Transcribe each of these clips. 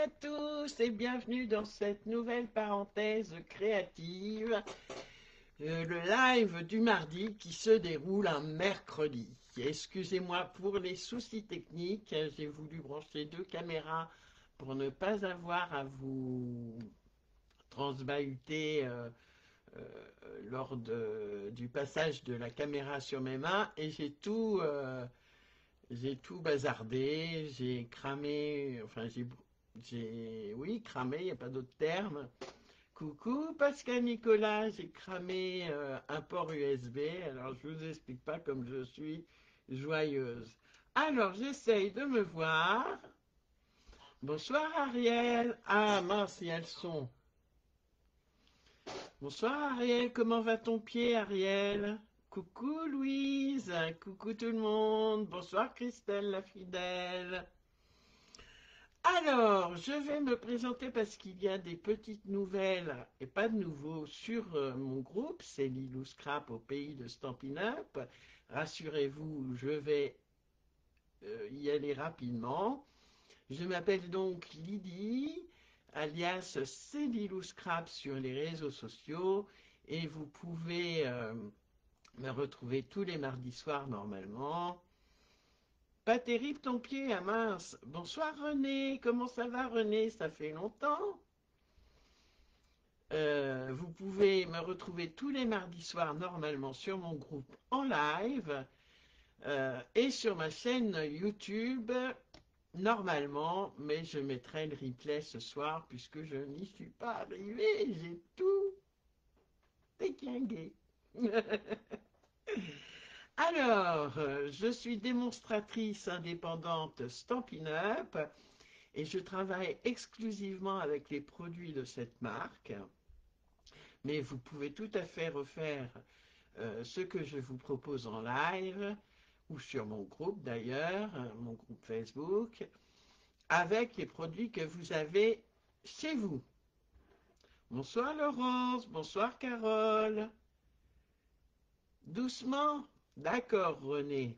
à tous et bienvenue dans cette nouvelle parenthèse créative, le live du mardi qui se déroule un mercredi. Excusez-moi pour les soucis techniques, j'ai voulu brancher deux caméras pour ne pas avoir à vous transbahuter lors du passage de la caméra sur mes mains et j'ai tout bazardé, j'ai cramé, enfin oui, cramé, il n'y a pas d'autre terme. Coucou Pascal Nicolas, j'ai cramé un port USB, alors je vous explique pas comme je suis joyeuse. Alors j'essaye de me voir. Bonsoir Ariel. Ah mince, il y a le son. Bonsoir Ariel, comment va ton pied Ariel? Coucou Louise, coucou tout le monde. Bonsoir Christelle la fidèle. Alors, je vais me présenter parce qu'il y a des petites nouvelles et pas de nouveaux sur mon groupe, c'est Lilou Scrap au pays de Stampin' Up. Rassurez-vous, je vais y aller rapidement. Je m'appelle donc Lydie, alias c'est Lilou Scrap sur les réseaux sociaux et vous pouvez me retrouver tous les mardis soirs normalement. Pas terrible ton pied, ah mince. Bonsoir René, comment ça va René? Ça fait longtemps. Vous pouvez me retrouver tous les mardis soirs normalement sur mon groupe en live et sur ma chaîne YouTube normalement, mais je mettrai le replay ce soir puisque je n'y suis pas arrivé, j'ai tout déquingué. Alors, je suis démonstratrice indépendante Stampin' Up et je travaille exclusivement avec les produits de cette marque. Mais vous pouvez tout à fait refaire ce que je vous propose en live ou sur mon groupe d'ailleurs, mon groupe Facebook, avec les produits que vous avez chez vous. Bonsoir Laurence, bonsoir Carole. Doucement? D'accord René.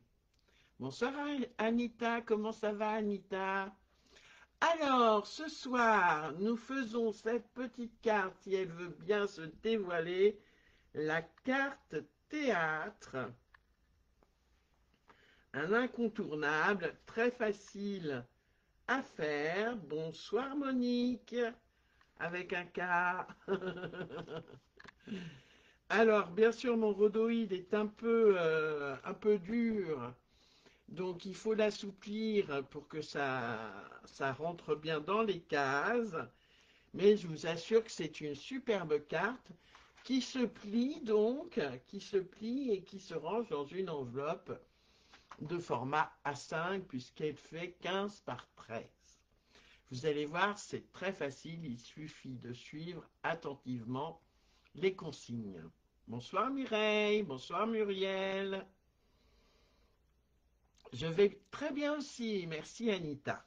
Bonsoir Anita, comment ça va Anita? Alors, ce soir, nous faisons cette petite carte, si elle veut bien se dévoiler, la carte théâtre, un incontournable, très facile à faire. Bonsoir Monique, avec un K. Alors, bien sûr, mon rhodoïde est un peu dur, donc il faut l'assouplir pour que ça rentre bien dans les cases. Mais je vous assure que c'est une superbe carte qui se plie donc, qui se plie et qui se range dans une enveloppe de format A5 puisqu'elle fait 15 par 13. Vous allez voir, c'est très facile, il suffit de suivre attentivement les consignes. Bonsoir Mireille, bonsoir Muriel. Je vais très bien aussi, merci Anita.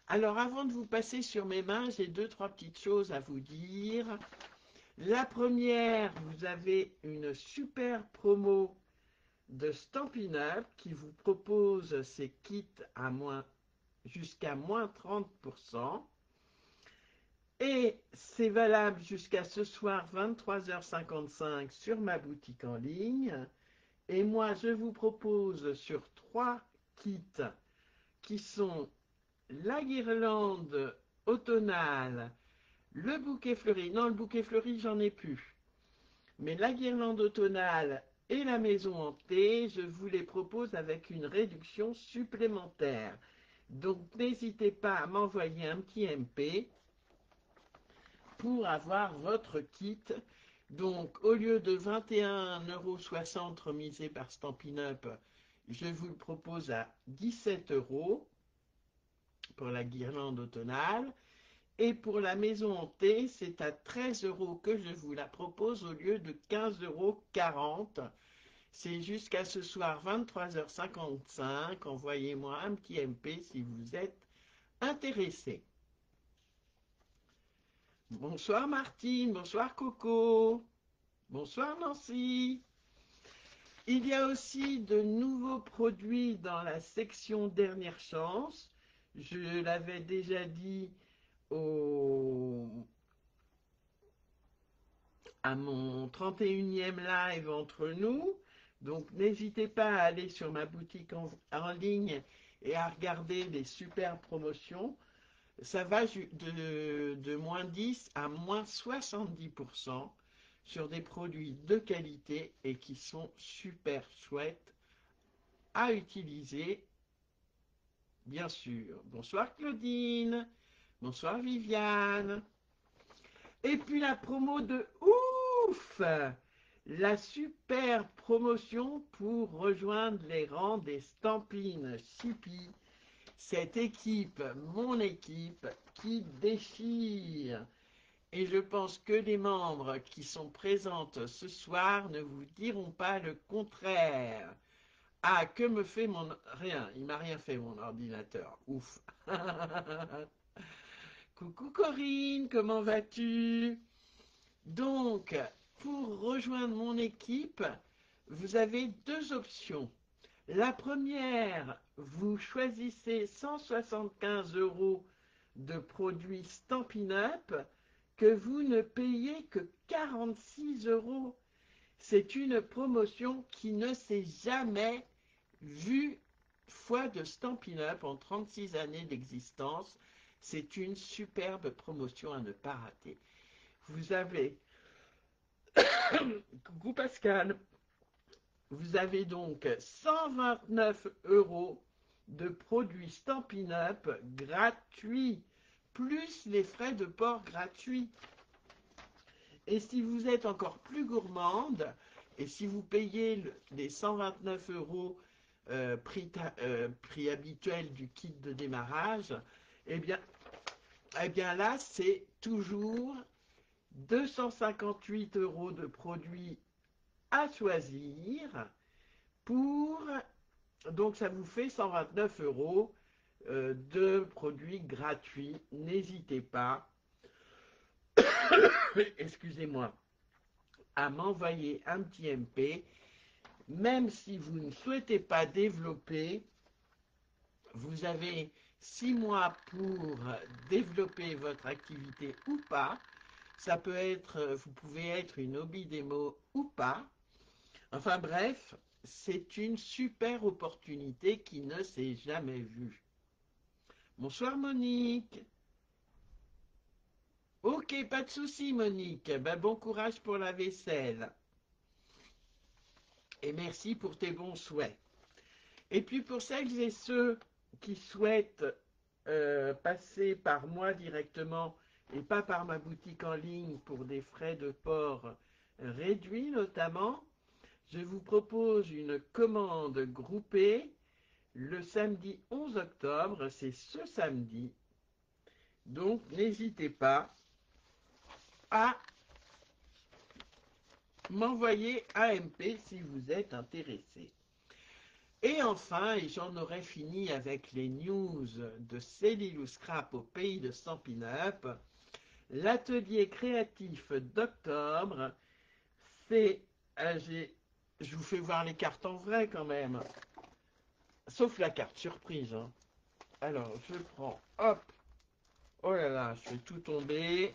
Alors avant de vous passer sur mes mains, j'ai deux, trois petites choses à vous dire. La première, vous avez une super promo de Stampin' Up qui vous propose ces kits à jusqu'à moins 30%. Et c'est valable jusqu'à ce soir 23h55 sur ma boutique en ligne. Et moi, je vous propose sur trois kits qui sont la guirlande automnale, le bouquet fleuri. Non, le bouquet fleuri, j'en ai plus. Mais la guirlande automnale et la maison hantée, je vous les propose avec une réduction supplémentaire. Donc n'hésitez pas à m'envoyer un petit MP pour avoir votre kit. Donc au lieu de 21,60 € remisé par Stampin' Up, je vous le propose à 17 € pour la guirlande automnale. Et pour la maison hantée, c'est à 13 € que je vous la propose au lieu de 15,40 €. C'est jusqu'à ce soir 23h55. Envoyez-moi un petit MP si vous êtes intéressé. Bonsoir Martine, bonsoir Coco, bonsoir Nancy. Il y a aussi de nouveaux produits dans la section dernière chance. Je l'avais déjà dit à mon 31e live entre nous. Donc n'hésitez pas à aller sur ma boutique en ligne et à regarder les super promotions. Ça va de moins 10 à moins 70% sur des produits de qualité et qui sont super chouettes à utiliser, bien sûr. Bonsoir Claudine, bonsoir Viviane. Et puis la promo de ouf, la super promotion pour rejoindre les rangs des Stampines Chippy, cette équipe, mon équipe, qui déchire. Et je pense que les membres qui sont présentes ce soir ne vous diront pas le contraire. Ah, que me fait mon... Rien, il m'a rien fait mon ordinateur. Ouf. Coucou Corinne, comment vas-tu? Donc, pour rejoindre mon équipe, vous avez deux options. La première, vous choisissez 175 € de produits Stampin' Up que vous ne payez que 46 €. C'est une promotion qui ne s'est jamais vue fois de Stampin' Up en 36 années d'existence. C'est une superbe promotion à ne pas rater. Vous avez, coucou Pascal, vous avez donc 129 € de produits Stampin' Up gratuits, plus les frais de port gratuits. Et si vous êtes encore plus gourmande, et si vous payez les 129 € prix habituel du kit de démarrage, eh bien là, c'est toujours 258 € de produits à choisir pour... Donc ça vous fait 129 € de produits gratuits. N'hésitez pas, excusez-moi, à m'envoyer un petit MP. Même si vous ne souhaitez pas développer, vous avez 6 mois pour développer votre activité ou pas. Ça peut être, vous pouvez être une hobby démo ou pas. Enfin bref, c'est une super opportunité qui ne s'est jamais vue. Bonsoir Monique. Ok, pas de souci Monique. Ben, bon courage pour la vaisselle. Et merci pour tes bons souhaits. Et puis pour celles et ceux qui souhaitent passer par moi directement et pas par ma boutique en ligne pour des frais de port réduits notamment, je vous propose une commande groupée le samedi 11 octobre, c'est ce samedi. Donc n'hésitez pas à m'envoyer AMP si vous êtes intéressé. Et enfin, et j'en aurai fini avec les news de Cellulose Scrap au pays de Stampin' Up, l'atelier créatif d'octobre, c'est... je vous fais voir les cartes en vrai quand même, sauf la carte surprise. Hein. Alors, je prends, hop, oh là là, je fais tout tomber.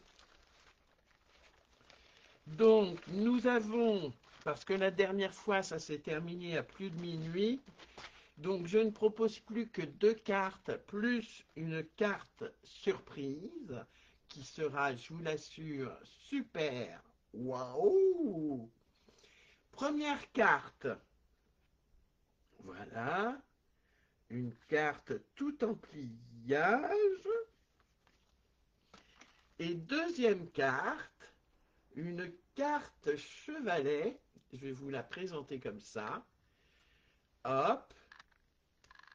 Donc, nous avons, parce que la dernière fois, ça s'est terminé à plus de minuit, donc je ne propose plus que 2 cartes, plus une carte surprise, qui sera, je vous l'assure, super. Waouh! Première carte, voilà, une carte tout en pliage. Et deuxième carte, une carte chevalet, je vais vous la présenter comme ça. Hop,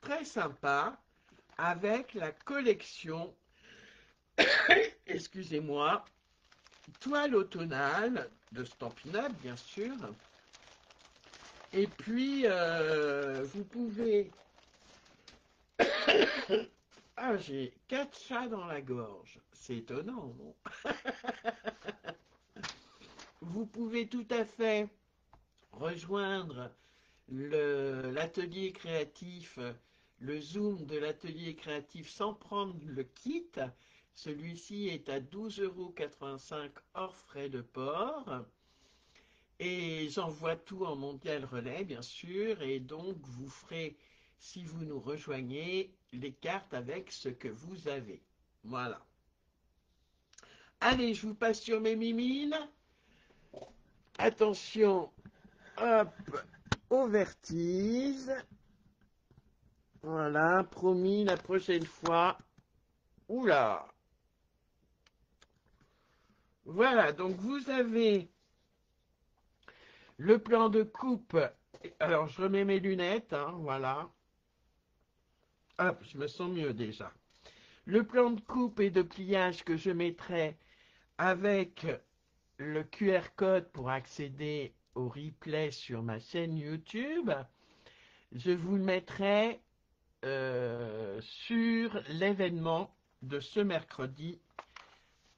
très sympa, avec la collection, excusez-moi, toile automnale de Stampin' Up, bien sûr. Et puis, vous pouvez... Ah, j'ai 4 chats dans la gorge. C'est étonnant, non? Vous pouvez tout à fait rejoindre l'atelier créatif, le Zoom de l'atelier créatif sans prendre le kit, Celui-ci est à 12,85 € hors frais de port. Et j'envoie tout en mondial relais, bien sûr. Et donc, vous ferez, si vous nous rejoignez, les cartes avec ce que vous avez. Voilà. Allez, je vous passe sur mes mimines. Attention, hop, au vertige. Voilà, promis, la prochaine fois. Oula. Voilà, donc vous avez le plan de coupe. Alors, je remets mes lunettes, hein, voilà. Hop, je me sens mieux déjà. Le plan de coupe et de pliage que je mettrai avec le QR code pour accéder au replay sur ma chaîne YouTube, je vous le mettrai sur l'événement de ce mercredi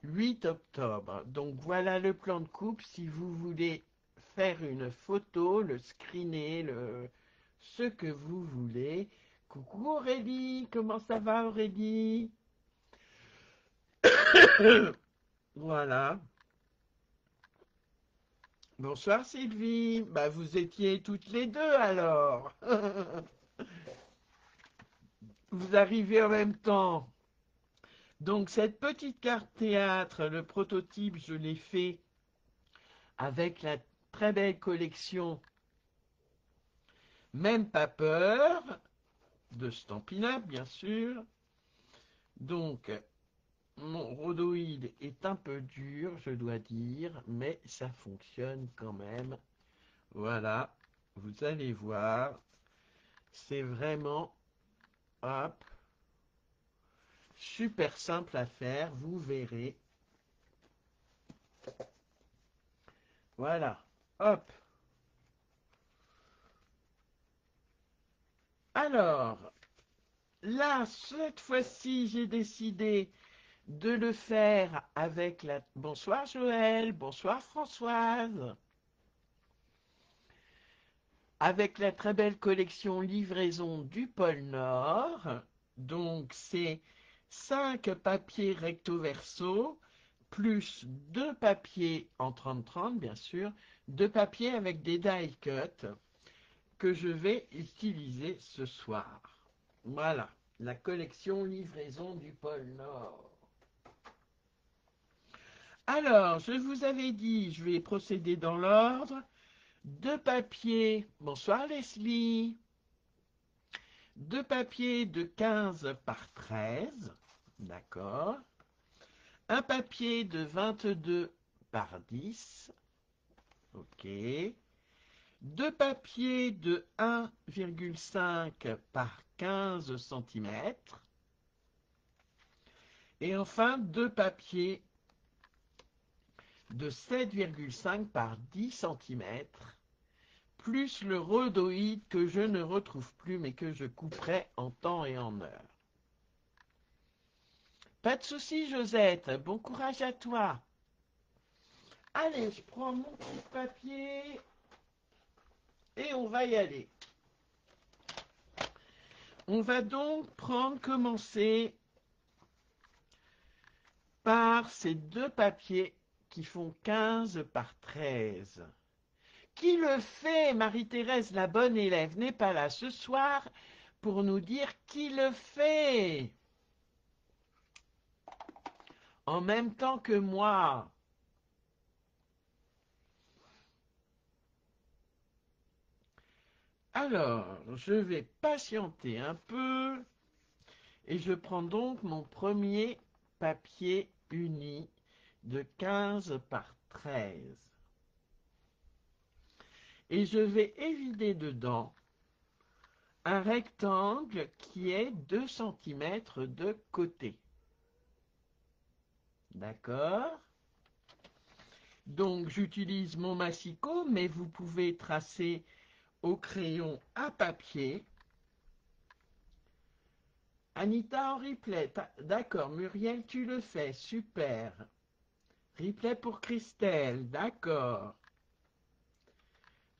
8 octobre. Donc voilà le plan de coupe si vous voulez faire une photo, le screener, ce que vous voulez. Coucou Aurélie, comment ça va Aurélie? Voilà. Bonsoir Sylvie. Bah vous étiez toutes les deux alors. Vous arrivez en même temps. Donc cette petite carte théâtre, le prototype, je l'ai fait avec la très belle collection Même pas peur de Stampin' Up, bien sûr. Donc mon rhodoïde est un peu dur, je dois dire, mais ça fonctionne quand même. Voilà, vous allez voir, c'est vraiment, hop, super simple à faire, vous verrez. Voilà, hop. Alors, là, cette fois-ci, j'ai décidé de le faire avec la... Bonsoir Joël, bonsoir Françoise. Avec la très belle collection livraison du pôle Nord. Donc, c'est 5 papiers recto verso, plus 2 papiers en 30-30, bien sûr, 2 papiers avec des die cut que je vais utiliser ce soir. Voilà, la collection livraison du pôle Nord. Alors, je vous avais dit, je vais procéder dans l'ordre. 2 papiers, bonsoir Leslie, 2 papiers de 15 par 13, d'accord. Un papier de 22 par 10, ok. 2 papiers de 1,5 par 15 cm. Et enfin, 2 papiers de 7,5 par 10 cm, plus le rhodoïde que je ne retrouve plus, mais que je couperai en temps et en heure. Pas de souci, Josette. Bon courage à toi. Allez, je prends mon petit papier et on va y aller. On va donc commencer par ces 2 papiers qui font 15 par 13. Qui le fait? Marie-Thérèse, la bonne élève, n'est pas là ce soir pour nous dire qui le fait. En même temps que moi. Alors, je vais patienter un peu et je prends donc mon premier papier uni de 15 par 13. Et je vais évider dedans un rectangle qui est 2 cm de côté. D'accord? Donc j'utilise mon massicot, mais vous pouvez tracer au crayon à papier. Anita en replay, d'accord. Muriel, tu le fais, super. Replay pour Christelle, d'accord.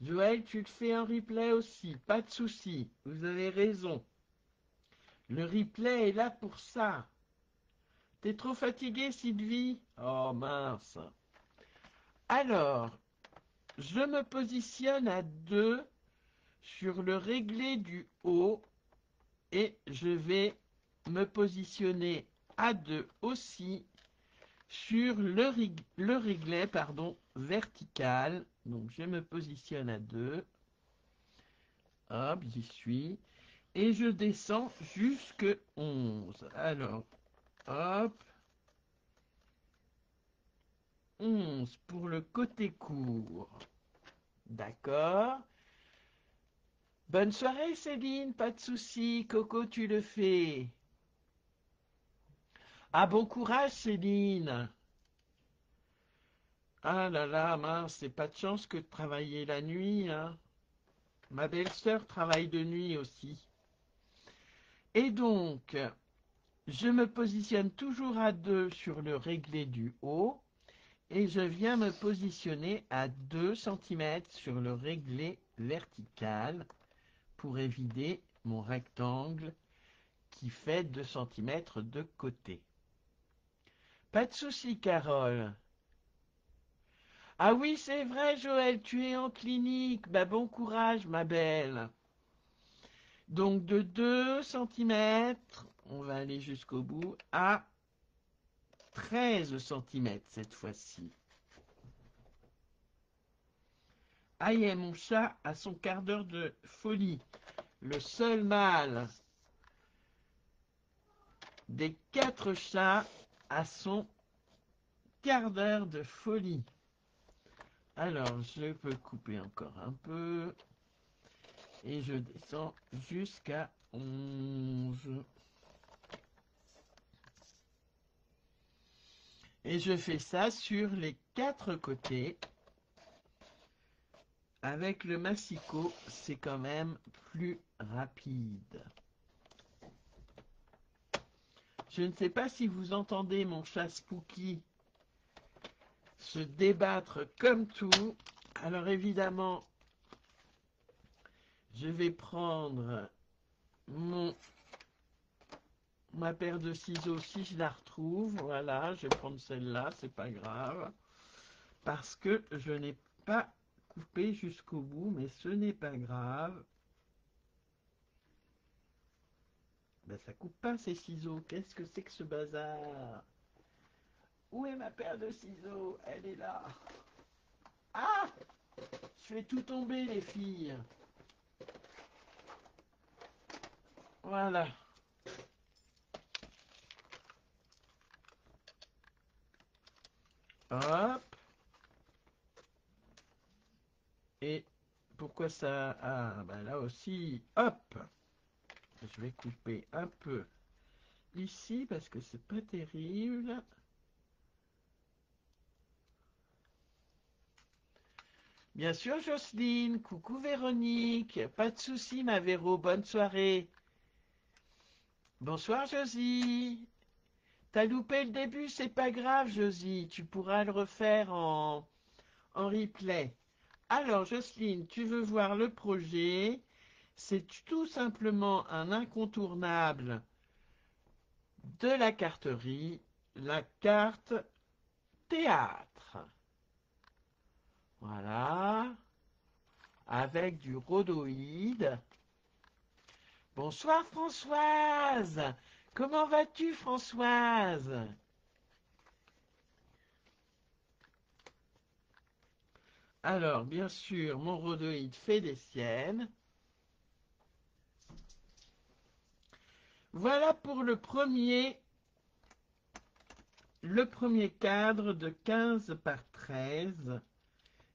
Joël, tu le fais en replay aussi, pas de souci, vous avez raison. Le replay est là pour ça. T'es trop fatiguée, Sylvie? Oh mince. Alors, je me positionne à 2 sur le réglé du haut et je vais me positionner à 2 aussi sur le réglet vertical. Donc je me positionne à 2. Hop, j'y suis. Et je descends jusque 11. Alors, hop. 11 pour le côté court. D'accord. Bonne soirée Céline, pas de souci. Coco, tu le fais. Ah, bon courage Céline. Ah là là, mince, c'est pas de chance que de travailler la nuit, hein. Ma belle-sœur travaille de nuit aussi. Et donc, je me positionne toujours à 2 sur le réglé du haut et je viens me positionner à 2 cm sur le réglé vertical pour éviter mon rectangle qui fait 2 cm de côté. Pas de souci, Carole. Ah oui, c'est vrai, Joël, tu es en clinique. Bah, bon courage, ma belle. Donc, de 2 cm, on va aller jusqu'au bout, à 13 cm cette fois-ci. Aïe, mon chat a son quart d'heure de folie. Le seul mâle des 4 chats a son quart d'heure de folie. Alors, je peux couper encore un peu. Et je descends jusqu'à 11. Et je fais ça sur les 4 côtés. Avec le massicot, c'est quand même plus rapide. Je ne sais pas si vous entendez mon chat Spooky se débattre comme tout. Alors évidemment, je vais prendre ma paire de ciseaux si je la retrouve. Voilà, je vais prendre celle-là, c'est pas grave. Parce que je n'ai pas coupé jusqu'au bout, mais ce n'est pas grave. Ben, ça coupe pas ces ciseaux. Qu'est-ce que c'est que ce bazar? Où est ma paire de ciseaux? Elle est là. Ah! Je fais tout tomber, les filles. Voilà. Hop. Et pourquoi ça... Ah, ben là aussi. Hop. Je vais couper un peu ici parce que c'est pas terrible. Bien sûr, Jocelyne. Coucou, Véronique. Pas de souci, ma Véro. Bonne soirée. Bonsoir, Josie. T'as loupé le début, c'est pas grave, Josie. Tu pourras le refaire en replay. Alors, Jocelyne, tu veux voir le projet? C'est tout simplement un incontournable de la carterie, la carte théâtre. Voilà, avec du rhodoïde. Bonsoir Françoise. Comment vas-tu Françoise? Alors, bien sûr, mon rhodoïde fait des siennes. Voilà pour le premier cadre de 15 par 13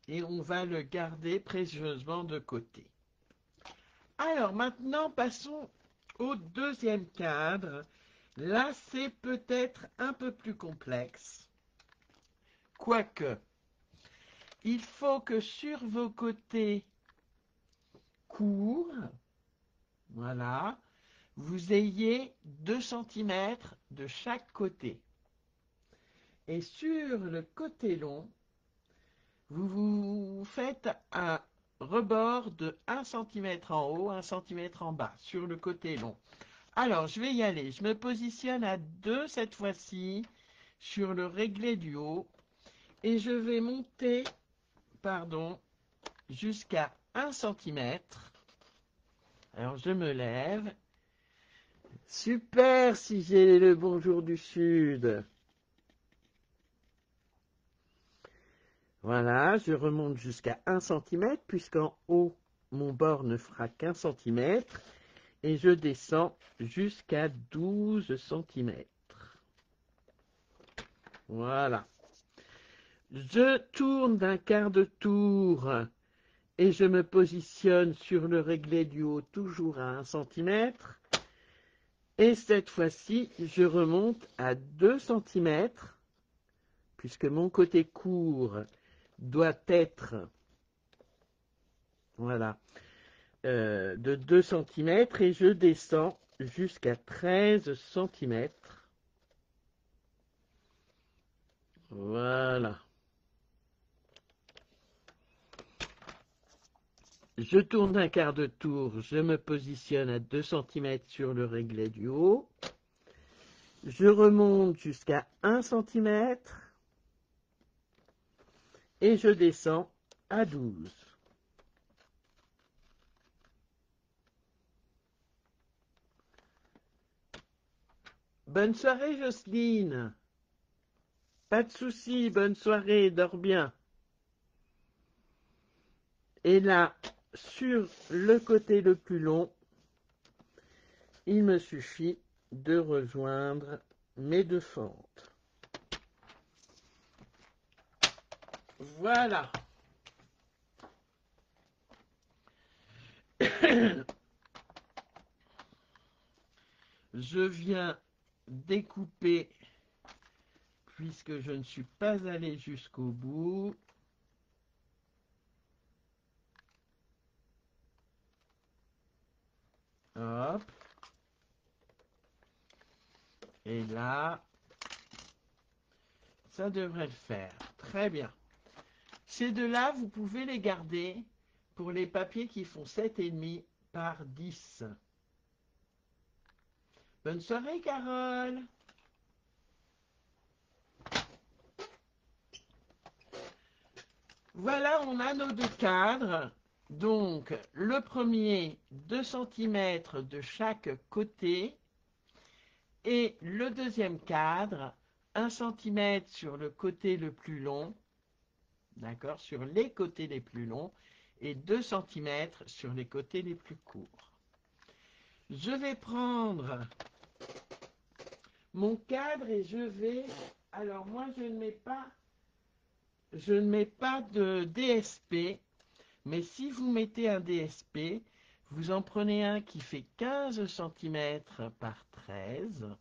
et on va le garder précieusement de côté. Alors maintenant, passons au deuxième cadre. Là, c'est peut-être un peu plus complexe. Quoique, il faut que sur vos côtés courts, voilà, vous ayez 2 cm de chaque côté. Et sur le côté long, vous faites un rebord de 1 cm en haut, 1 cm en bas, sur le côté long. Alors, je vais y aller. Je me positionne à 2 cette fois-ci sur le réglé du haut et je vais monter, pardon, jusqu'à 1 centimètre. Alors, je me lève. Super si j'ai le bonjour du Sud. Voilà, je remonte jusqu'à 1 centimètre puisqu'en haut, mon bord ne fera qu'1 centimètre. Et je descends jusqu'à 12 centimètres. Voilà. Je tourne d'un quart de tour et je me positionne sur le réglé du haut toujours à 1 centimètre. Et cette fois-ci, je remonte à 2 centimètres puisque mon côté court doit être voilà, de 2 centimètres et je descends jusqu'à 13 centimètres. Voilà. Je tourne d'un quart de tour, je me positionne à 2 centimètres sur le réglé du haut. Je remonte jusqu'à 1 centimètre et je descends à 12. Bonne soirée Jocelyne. Pas de soucis, bonne soirée, dors bien. Et là, sur le côté le plus long, il me suffit de rejoindre mes 2 fentes. Voilà. Je viens découper puisque je ne suis pas allé jusqu'au bout. Hop. Et là, ça devrait le faire. Très bien. Ces deux-là, vous pouvez les garder pour les papiers qui font 7,5 par 10. Bonne soirée, Carole. Voilà, on a nos 2 cadres. Donc, le premier, 2 centimètres de chaque côté. Et le deuxième cadre, 1 centimètre sur le côté le plus long. D'accord, sur les côtés les plus longs. Et 2 centimètres sur les côtés les plus courts. Je vais prendre mon cadre et je vais... Alors moi, je ne mets pas de DSP. Mais si vous mettez un DSP, vous en prenez un qui fait 15 centimètres par 13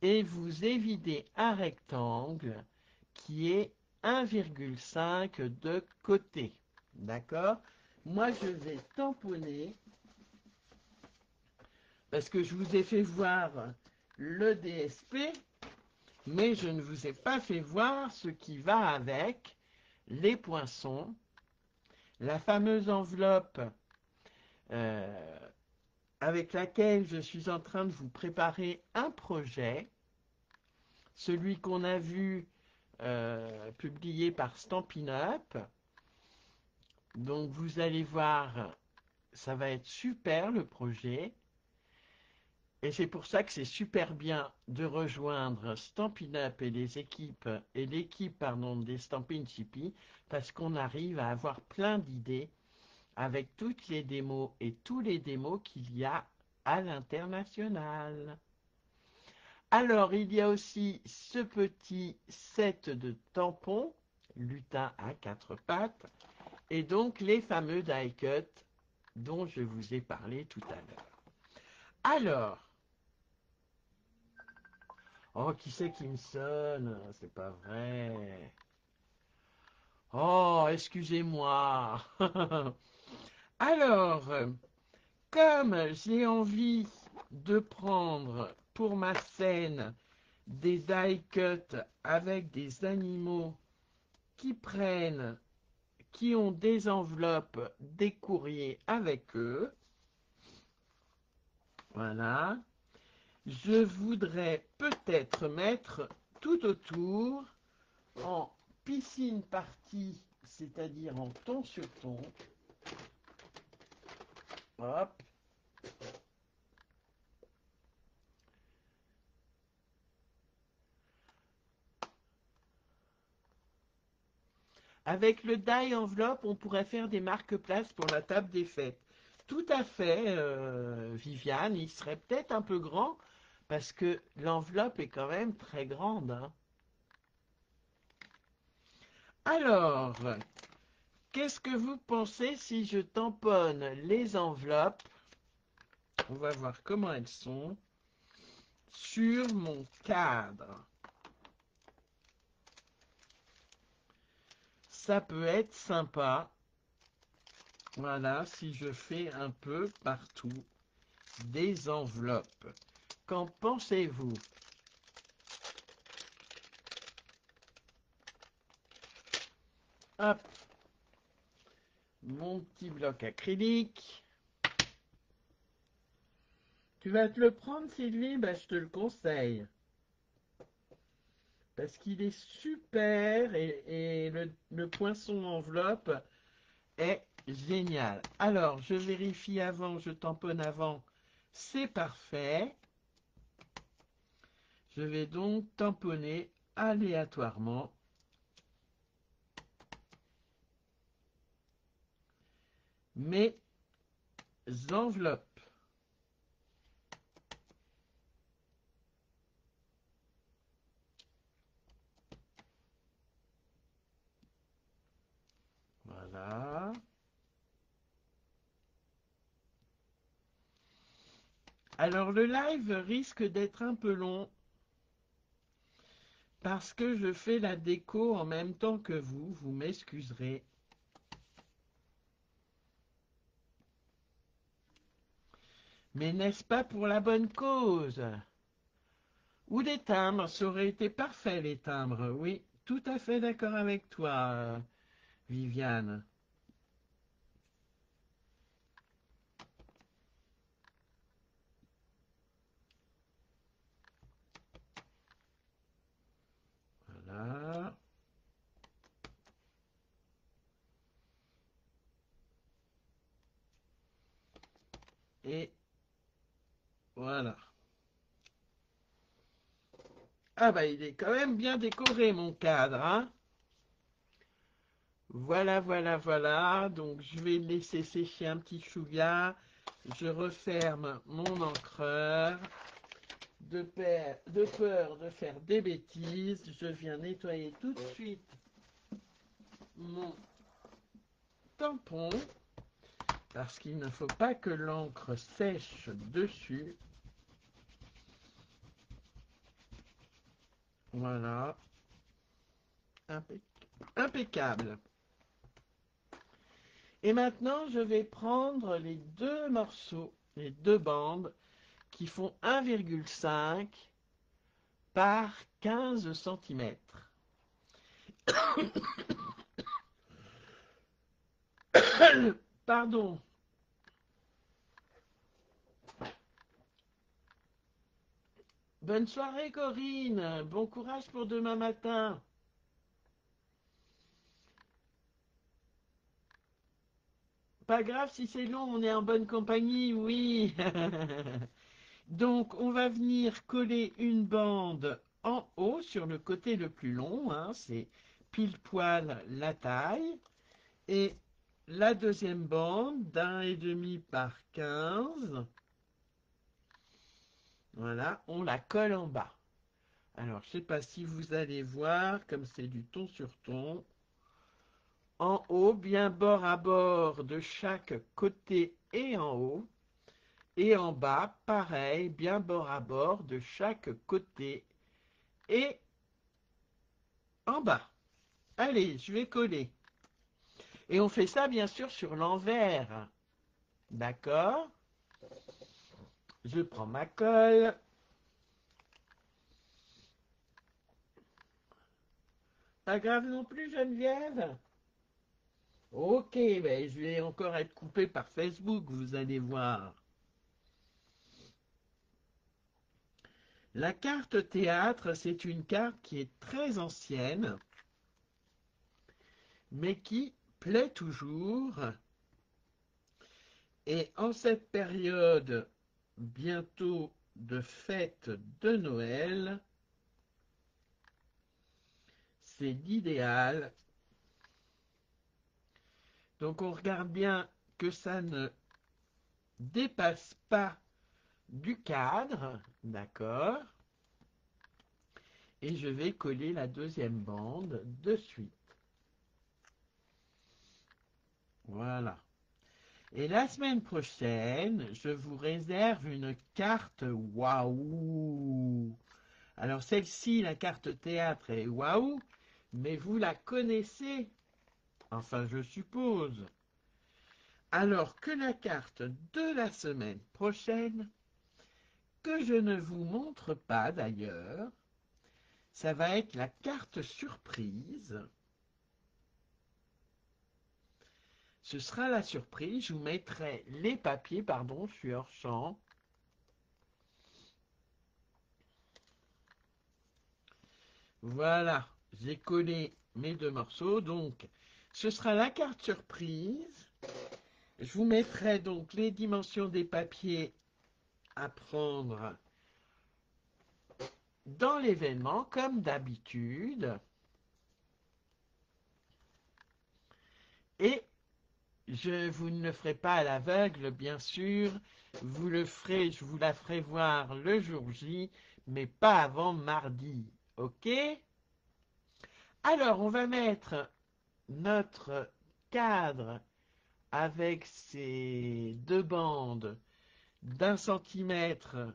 et vous évidez un rectangle qui est 1,5 de côté. D'accord? Moi, je vais tamponner parce que je vous ai fait voir le DSP, mais je ne vous ai pas fait voir ce qui va avec les poinçons, la fameuse enveloppe avec laquelle je suis en train de vous préparer un projet, celui qu'on a vu publié par Stampin' Up. Donc vous allez voir, ça va être super le projet. Et c'est pour ça que c'est super bien de rejoindre Stampin' Up et les équipes et l'équipe pardon des Stampin' Chippy parce qu'on arrive à avoir plein d'idées avec toutes les démos et tous les démos qu'il y a à l'international. Alors, il y a aussi ce petit set de tampons, lutin à 4 pattes, et donc les fameux die cut dont je vous ai parlé tout à l'heure. Alors, oh, qui c'est qui me sonne? C'est pas vrai. Oh, excusez-moi. Alors, comme j'ai envie de prendre pour ma scène des die cut avec des animaux qui ont des enveloppes, des courriers avec eux, voilà, je voudrais peut-être mettre tout autour en piscine partie, c'est-à-dire en ton sur ton. Hop. Avec le die enveloppe, on pourrait faire des marque-places pour la table des fêtes. Tout à fait, Viviane, il serait peut-être un peu grand parce que l'enveloppe est quand même très grande, hein. Alors, qu'est-ce que vous pensez si je tamponne les enveloppes? On va voir comment elles sont sur mon cadre. Ça peut être sympa. Voilà, si je fais un peu partout des enveloppes. Qu'en pensez-vous? Hop, mon petit bloc acrylique. Tu vas te le prendre, Sylvie? Ben, je te le conseille. Parce qu'il est super et le poinçon enveloppe est génial. Alors, je vérifie avant, je tamponne avant. C'est parfait. Je vais donc tamponner aléatoirement mes enveloppes. Voilà. Alors le live risque d'être un peu long parce que je fais la déco en même temps que vous m'excuserez. Mais n'est-ce pas pour la bonne cause? Ou des timbres, ça aurait été parfait les timbres, oui, tout à fait d'accord avec toi, Viviane. Voilà. Et voilà. Ah bah il est quand même bien décoré mon cadre, hein. Voilà, voilà, voilà. Donc je vais laisser sécher un petit chouïa. Je referme mon encreur. De peur de faire des bêtises, je viens nettoyer tout de suite mon tampon parce qu'il ne faut pas que l'encre sèche dessus. Voilà. Impeccable. Et maintenant, je vais prendre les deux morceaux, les deux bandes qui font 1,5 par 15 centimètres. Pardon. Bonne soirée Corinne. Bon courage pour demain matin. Pas grave si c'est long, on est en bonne compagnie, oui. Donc, on va venir coller une bande en haut sur le côté le plus long, hein, c'est pile poil la taille. Et la deuxième bande d'1,5 par 15, voilà, on la colle en bas. Alors, je ne sais pas si vous allez voir, comme c'est du ton sur ton, en haut, bien bord à bord de chaque côté et en haut. Et en bas, pareil, bien bord à bord de chaque côté et en bas. Allez, je vais coller. Et on fait ça, bien sûr, sur l'envers. D'accord? Je prends ma colle. Pas grave non plus, Geneviève? Ok, ben, je vais encore être coupé par Facebook, vous allez voir. La carte théâtre, c'est une carte qui est très ancienne, mais qui plaît toujours. Et en cette période bientôt de fête de Noël, c'est l'idéal. Donc on regarde bien que ça ne dépasse pas du cadre, d'accord? Et je vais coller la deuxième bande de suite. Voilà. Et la semaine prochaine, je vous réserve une carte waouh. Alors celle-ci, la carte théâtre est waouh, mais vous la connaissez, enfin je suppose. Alors que la carte de la semaine prochaine, que je ne vous montre pas d'ailleurs, ça va être la carte surprise. Ce sera la surprise, je vous mettrai les papiers, pardon, je suis hors champ. Voilà, j'ai collé mes deux morceaux, donc ce sera la carte surprise. Je vous mettrai donc les dimensions des papiers à prendre dans l'événement, comme d'habitude. Et vous ne le ferez pas à l'aveugle, bien sûr. Vous le ferez, je vous la ferai voir le jour J, mais pas avant mardi. OK? Alors, on va mettre notre cadre avec ces deux bandes d'1 centimètre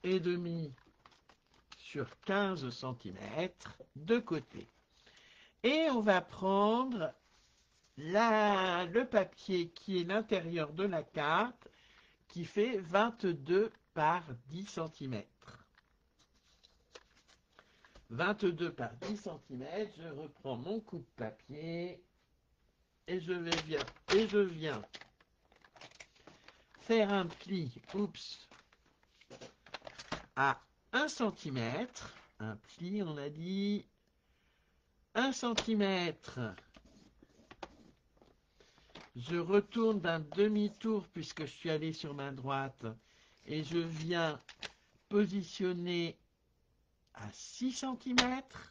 et demi sur 15 centimètres de côté. Et on va prendre le papier qui est l'intérieur de la carte qui fait 22 par 10 centimètres. 22 par 10 centimètres, je reprends mon coupe-papier et je viens faire un pli, à 1 centimètre. Un pli, on a dit 1 centimètre. Je retourne d'un demi-tour puisque je suis allé sur ma droite et je viens positionner à 6 centimètres.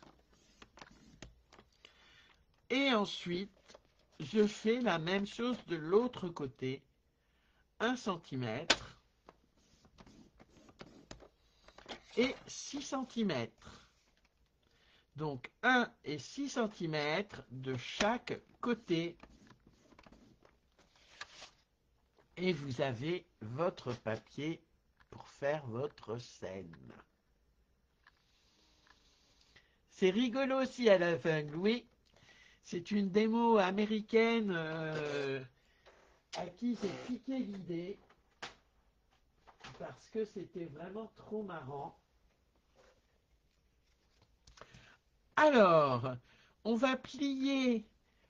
Et ensuite, je fais la même chose de l'autre côté, 1 centimètre et 6 centimètres. Donc 1 et 6 centimètres de chaque côté. Et vous avez votre papier pour faire votre scène. C'est rigolo aussi à l'aveugle, oui. C'est une démo américaine à qui j'ai piqué l'idée parce que c'était vraiment trop marrant. Alors, on va plier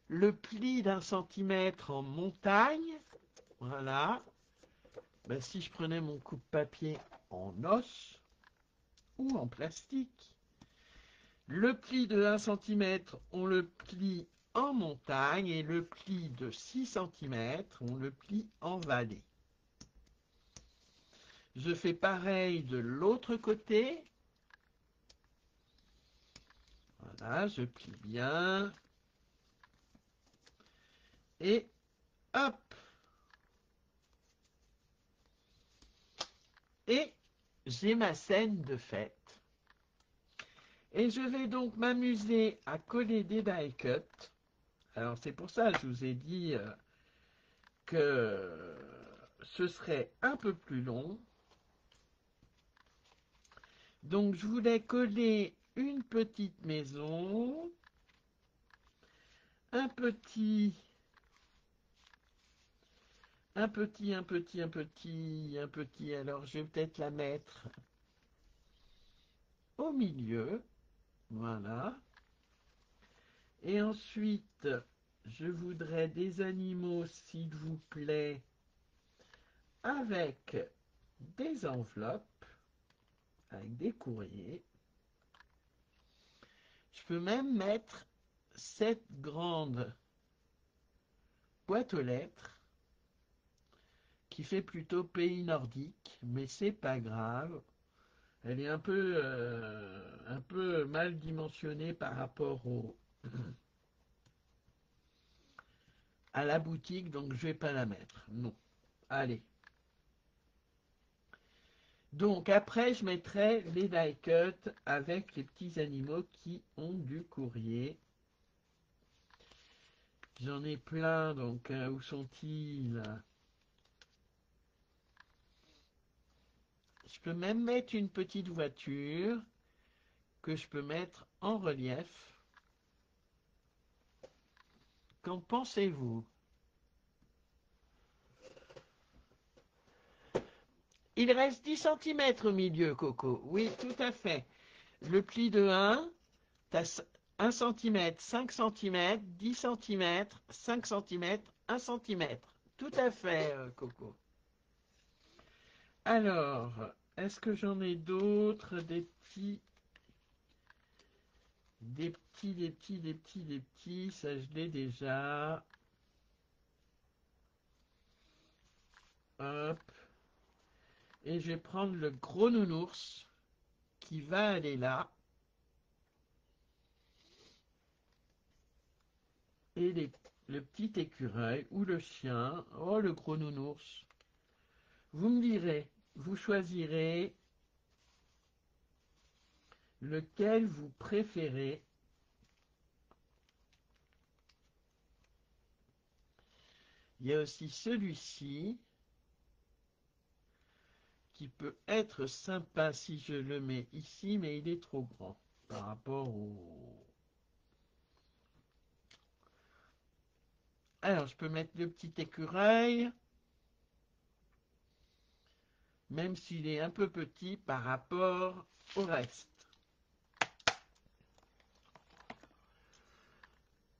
le pli d'1 centimètre en montagne. Voilà. Ben, si je prenais mon coupe-papier en os ou en plastique, le pli de 1 centimètre, on le plie en montagne et le pli de 6 centimètres, on le plie en vallée. Je fais pareil de l'autre côté. Voilà, je plie bien. Et hop. Et j'ai ma scène de fête. Et je vais donc m'amuser à coller des die cuts. Alors c'est pour ça que je vous ai dit que ce serait un peu plus long. Donc je voulais coller une petite maison, un petit, alors je vais peut-être la mettre au milieu, voilà. Et ensuite, je voudrais des animaux, s'il vous plaît, avec des enveloppes, avec des courriers. Je peux même mettre cette grande boîte aux lettres qui fait plutôt pays nordique, mais c'est pas grave. Elle est un peu mal dimensionnée par rapport à la boutique, donc je vais pas la mettre. Non. Allez. Donc après, je mettrai les die cuts avec les petits animaux qui ont du courrier. J'en ai plein, donc où sont-ils? Je peux même mettre une petite voiture que je peux mettre en relief. Qu'en pensez-vous? Il reste 10 cm au milieu, Coco. Oui, tout à fait. Le pli de 1, tu as 1 cm, 5 cm, 10 cm, 5 cm, 1 cm. Tout à fait, Coco. Alors, est-ce que j'en ai d'autres? Des petits, ça je l'ai déjà. Hop. Et je vais prendre le gros nounours qui va aller là. Et le petit écureuil ou le chien. Oh, le gros nounours. Vous me direz, vous choisirez lequel vous préférez. Il y a aussi celui-ci qui peut être sympa si je le mets ici, mais il est trop grand par rapport au... Alors, je peux mettre le petit écureuil, même s'il est un peu petit par rapport au reste.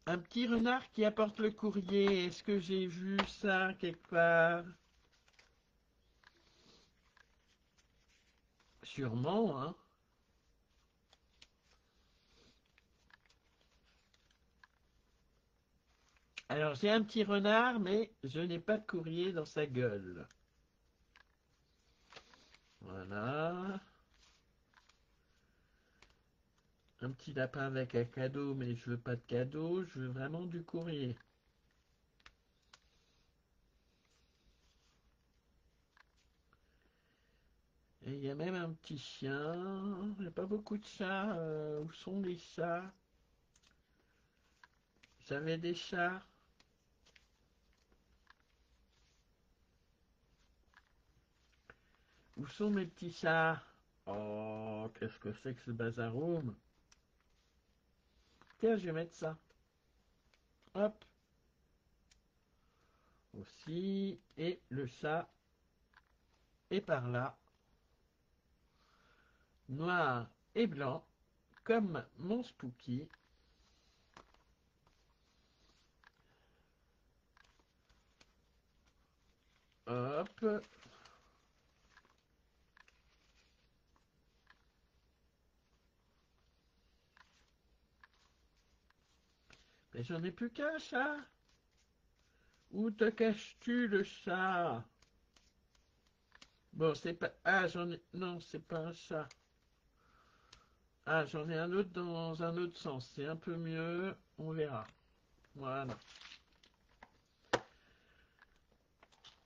Un petit renard qui apporte le courrier, est-ce que j'ai vu ça quelque part? Sûrement, hein. Alors, j'ai un petit renard, mais je n'ai pas de courrier dans sa gueule. Voilà. Un petit lapin avec un cadeau, mais je veux pas de cadeau, je veux vraiment du courrier. Et il y a même un petit chien. Il n'y a pas beaucoup de chats. Où sont les chats? J'avais des chats. Où sont mes petits chats? Oh, qu'est-ce que c'est que ce bazaroum? Tiens, je vais mettre ça. Hop. Aussi. Et le chat est par là. Noir et blanc. Comme mon Spooky. Hop. Mais j'en ai plus qu'un chat. Où te caches-tu, le chat? Bon, c'est pas... Ah, j'en ai... Non, c'est pas un chat. Ah, j'en ai un autre dans un autre sens. C'est un peu mieux. On verra. Voilà.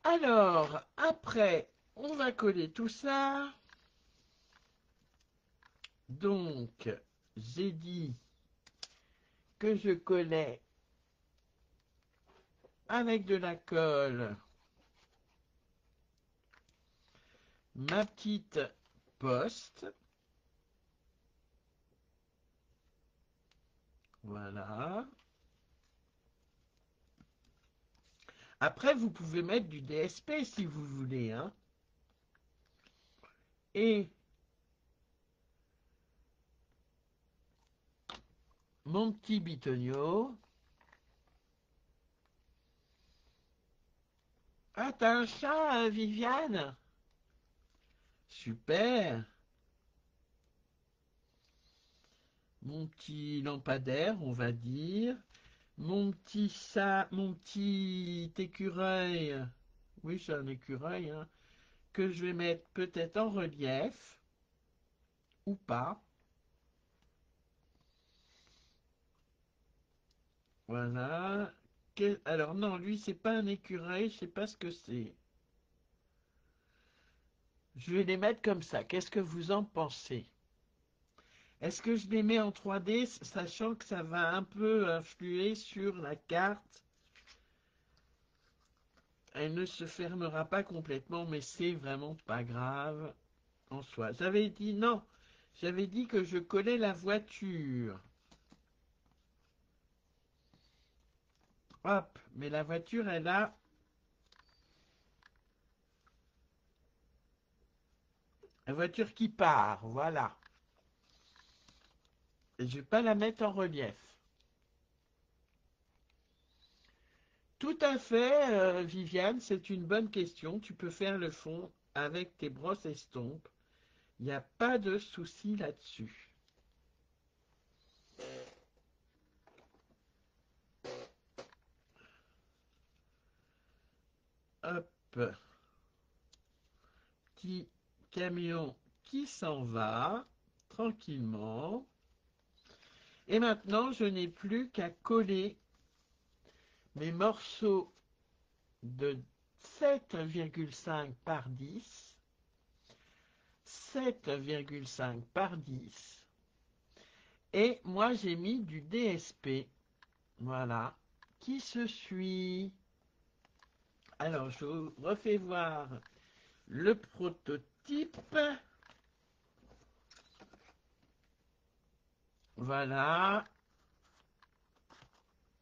Alors, après, on va coller tout ça. Donc, j'ai dit que je collais avec de la colle ma petite poste. Voilà. Après, vous pouvez mettre du DSP si vous voulez, hein. Et mon petit bitonio. Ah, t'as un chat, Viviane? Super. Mon petit lampadaire, on va dire. Mon petit chat, mon petit écureuil. Oui, c'est un écureuil, hein, que je vais mettre peut-être en relief ou pas. Voilà. Alors non, lui, c'est pas un écureuil, je sais pas ce que c'est. Je vais les mettre comme ça. Qu'est-ce que vous en pensez? Est-ce que je les mets en 3D, sachant que ça va un peu influer sur la carte? Elle ne se fermera pas complètement, mais c'est vraiment pas grave en soi. J'avais dit non, j'avais dit que je collais la voiture. Hop, mais la voiture, elle a la voiture qui part, voilà. Et je vais pas la mettre en relief. Tout à fait, Viviane, c'est une bonne question. Tu peux faire le fond avec tes brosses estompes. Il n'y a pas de souci là-dessus. Hop, petit camion qui s'en va tranquillement. Et maintenant, je n'ai plus qu'à coller mes morceaux de 7,5 par 10, 7,5 par 10. Et moi, j'ai mis du DSP, voilà, qui se suit. Alors, je vous refais voir le prototype. Voilà,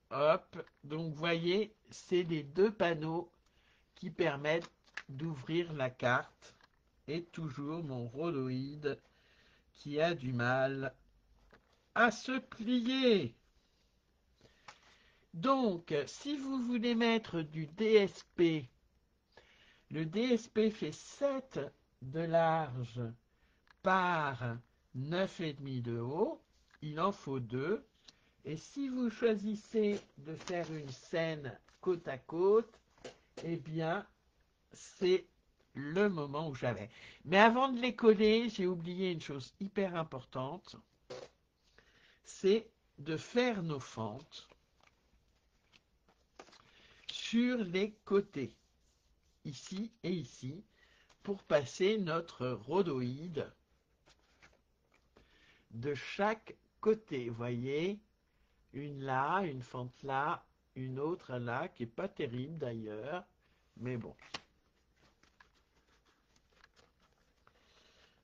hop. Donc, vous voyez, c'est les deux panneaux qui permettent d'ouvrir la carte. Et toujours mon rhodoïde qui a du mal à se plier. Donc, si vous voulez mettre du DSP, le DSP fait 7 de large par 9,5 de haut. Il en faut 2. Et si vous choisissez de faire une scène côte à côte, eh bien, c'est le moment où j'avais. Mais avant de les coller, j'ai oublié une chose hyper importante, c'est de faire nos fentes sur les côtés, ici et ici, pour passer notre rhodoïde de chaque côté. Vous voyez, une là, une fente là, une autre là, qui n'est pas terrible d'ailleurs, mais bon.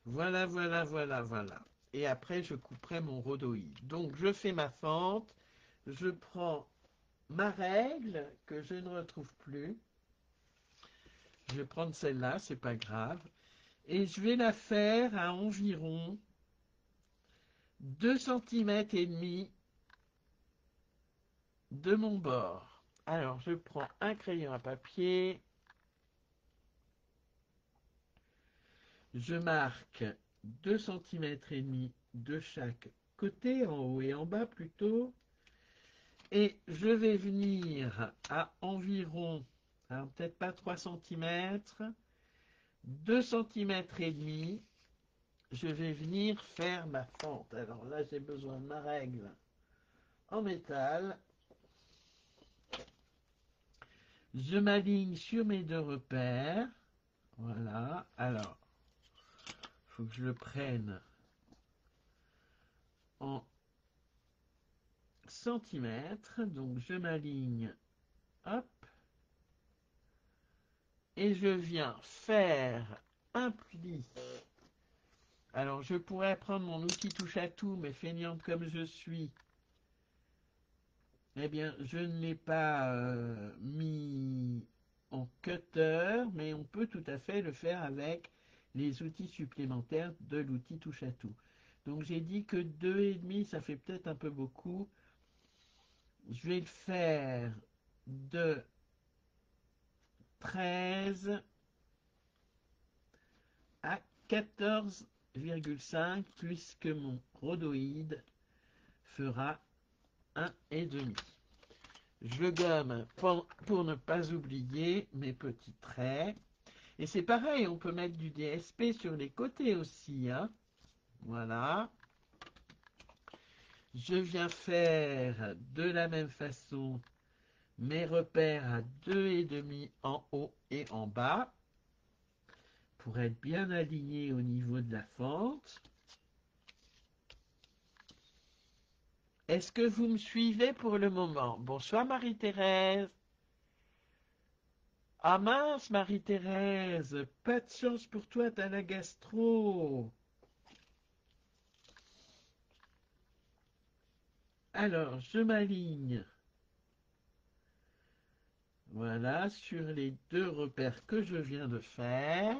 Voilà, voilà, voilà, voilà. Et après, je couperai mon rhodoïde. Donc, je fais ma fente, je prends ma règle, que je ne retrouve plus. Je vais prendre celle-là, c'est pas grave. Et je vais la faire à environ 2,5 cm de mon bord. Alors, je prends un crayon à papier. Je marque 2,5 cm de chaque côté, en haut et en bas plutôt. Et je vais venir à environ, alors peut-être pas 3 cm, 2,5 cm. Je vais venir faire ma fente. Alors là, j'ai besoin de ma règle en métal. Je m'aligne sur mes deux repères. Voilà. Alors, il faut que je le prenne en centimètres. Donc, je m'aligne. Hop. Et je viens faire un pli. Alors, je pourrais prendre mon outil touche-à-tout, mais feignante comme je suis, eh bien, je ne l'ai pas mis en cutter, mais on peut tout à fait le faire avec les outils supplémentaires de l'outil touche-à-tout. Donc, j'ai dit que 2,5, ça fait peut-être un peu beaucoup. Je vais le faire de 13 à 14,5 puisque mon rhodoïde fera 1,5. Je gomme pour ne pas oublier mes petits traits. Et c'est pareil, on peut mettre du DSP sur les côtés aussi, hein. Voilà. Je viens faire de la même façon mes repères à 2,5 en haut et en bas pour être bien aligné au niveau de la fente. Est-ce que vous me suivez pour le moment? Bonsoir Marie-Thérèse. Ah mince Marie-Thérèse, pas de chance pour toi, t'as la gastro. Alors, je m'aligne. Voilà, sur les deux repères que je viens de faire.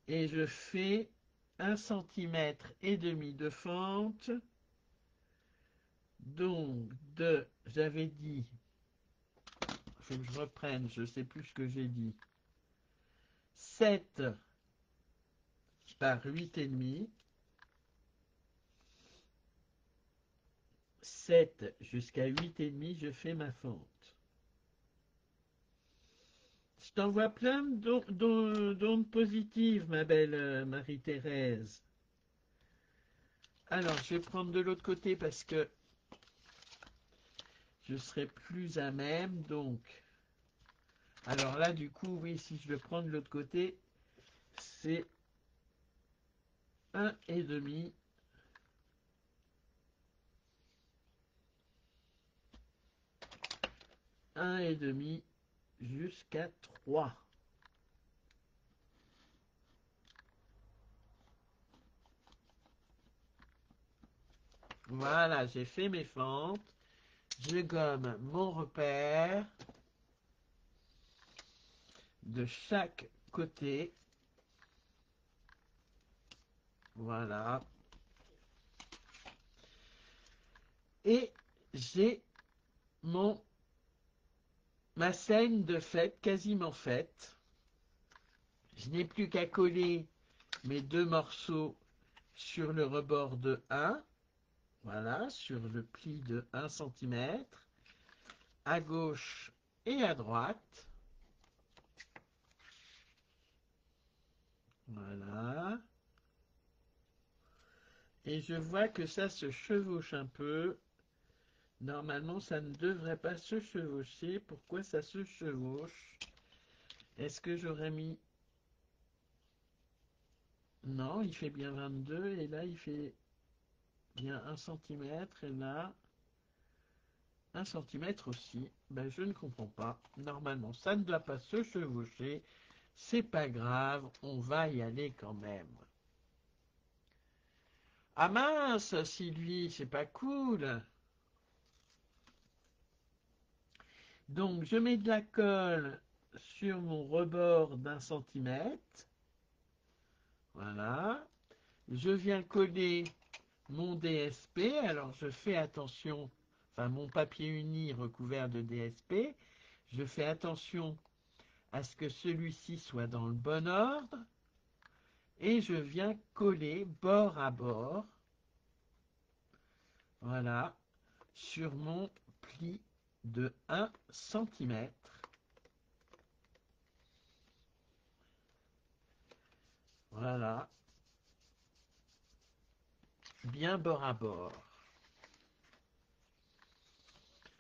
Et je fais 1,5 cm de fente. Donc, j'avais dit, il faut que je reprenne, je ne sais plus ce que j'ai dit. 7 par 8,5. 7 jusqu'à 8,5, je fais ma fente. Je t'envoie plein d'ondes positives, ma belle Marie-Thérèse. Alors, je vais prendre de l'autre côté parce que je serai plus à même. Donc, alors là, du coup, oui, si je le prends de l'autre côté, c'est 1,5. 1,5 jusqu'à 3. Voilà, j'ai fait mes fentes. Je gomme mon repère de chaque côté. Voilà. Et j'ai ma scène de fête quasiment faite. Je n'ai plus qu'à coller mes deux morceaux sur le rebord de 1. Voilà, sur le pli de 1 cm. À gauche et à droite. Voilà. Et je vois que ça se chevauche un peu. Normalement, ça ne devrait pas se chevaucher. Pourquoi ça se chevauche? Est-ce que j'aurais mis... Non, il fait bien 22 et là, il fait bien 1 cm et là, 1 cm aussi. Ben, je ne comprends pas. Normalement, ça ne doit pas se chevaucher. C'est pas grave, on va y aller quand même. Ah mince, Sylvie, c'est pas cool. Donc, je mets de la colle sur mon rebord d'1 cm. Voilà. Je viens coller mon DSP. Alors, je fais attention, enfin, mon papier uni recouvert de DSP. Je fais attention à ce que celui-ci soit dans le bon ordre. Et je viens coller bord à bord. Voilà. Sur mon pli de 1 cm. Voilà. Bien bord à bord.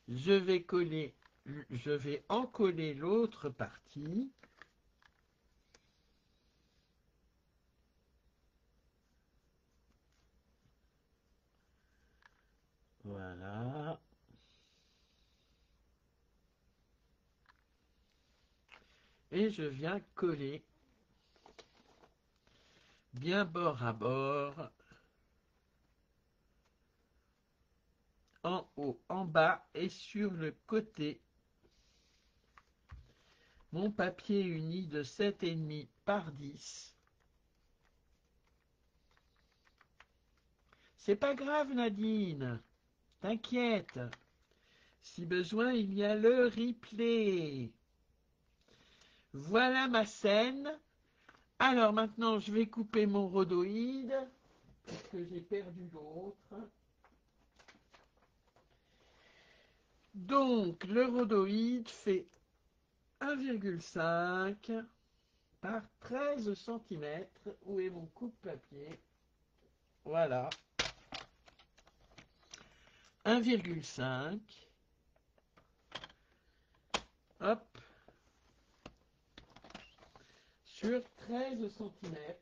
Je vais encoller l'autre partie. Voilà. Et je viens coller bien bord à bord, en haut, en bas et sur le côté. Mon papier uni de 7,5 par 10. C'est pas grave, Nadine. T'inquiète. Si besoin, il y a le replay. Voilà ma scène. Alors maintenant, je vais couper mon rhodoïde, parce que j'ai perdu l'autre. Donc, le rhodoïde fait 1,5 par 13 centimètres. Où est mon coupe-papier? Voilà. 1,5. Hop. Sur 13 centimètres.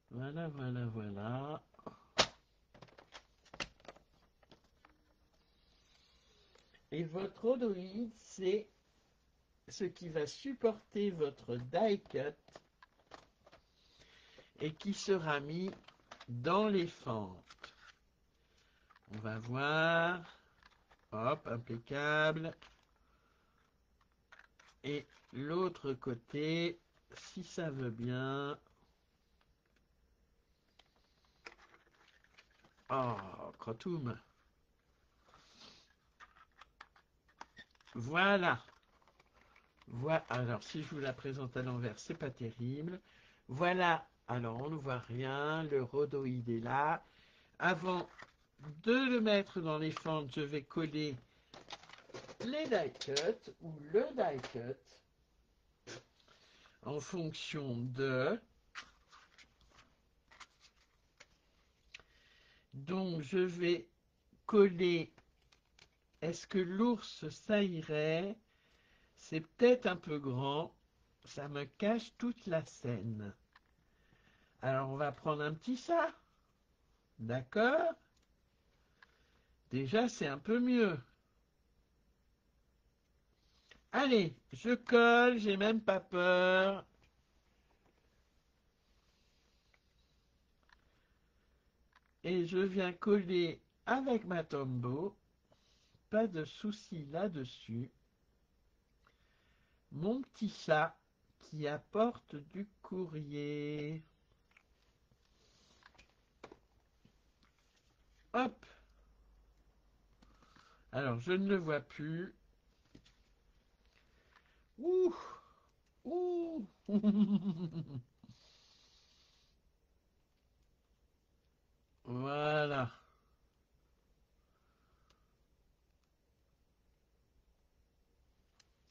Voilà, voilà, voilà. Et votre rhodoïde, c'est ce qui va supporter votre die cut et qui sera mis dans les fentes. On va voir. Hop, impeccable. Et l'autre côté, si ça veut bien. Oh, crotoum. Voilà. Voilà. Alors, si je vous la présente à l'envers, c'est pas terrible. Voilà. Alors, on ne voit rien. Le rhodoïde est là. Avant de le mettre dans les fentes, je vais coller les die cut ou le die cut en fonction de. Donc, je vais coller. Est-ce que l'ours, ça irait? C'est peut-être un peu grand. Ça me cache toute la scène. Alors, on va prendre un petit ça. D'accord? Déjà, c'est un peu mieux. Allez, je colle, j'ai même pas peur. Et je viens coller avec ma Tombow. Pas de souci là-dessus. Mon petit chat qui apporte du courrier. Hop. Alors, je ne le vois plus. Ouh. Ouh. Voilà.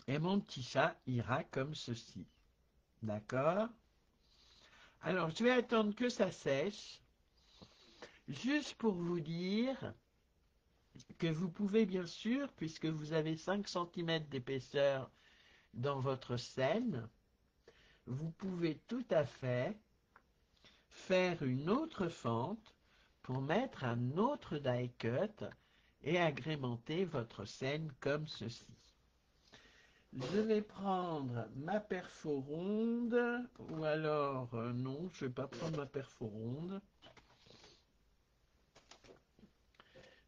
Et mon petit chat ira comme ceci. D'accord? Alors, je vais attendre que ça sèche. Juste pour vous dire que vous pouvez bien sûr, puisque vous avez 5 cm d'épaisseur dans votre scène, vous pouvez tout à fait faire une autre fente pour mettre un autre die cut et agrémenter votre scène comme ceci. Je vais prendre ma perforonde, ou alors non, je ne vais pas prendre ma perforonde.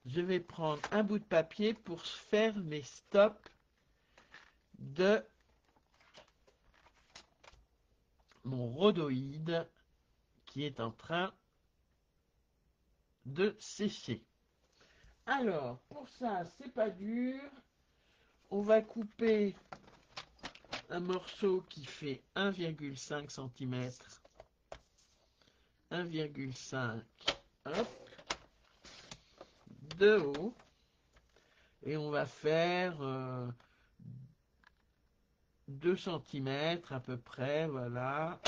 Je vais prendre un bout de papier pour faire mes stops de mon rhodoïde qui est en train de sécher. Alors, pour ça, c'est pas dur. On va couper un morceau qui fait 1,5 cm, 1,5 hop, de haut. Et on va faire 2 cm à peu près, voilà.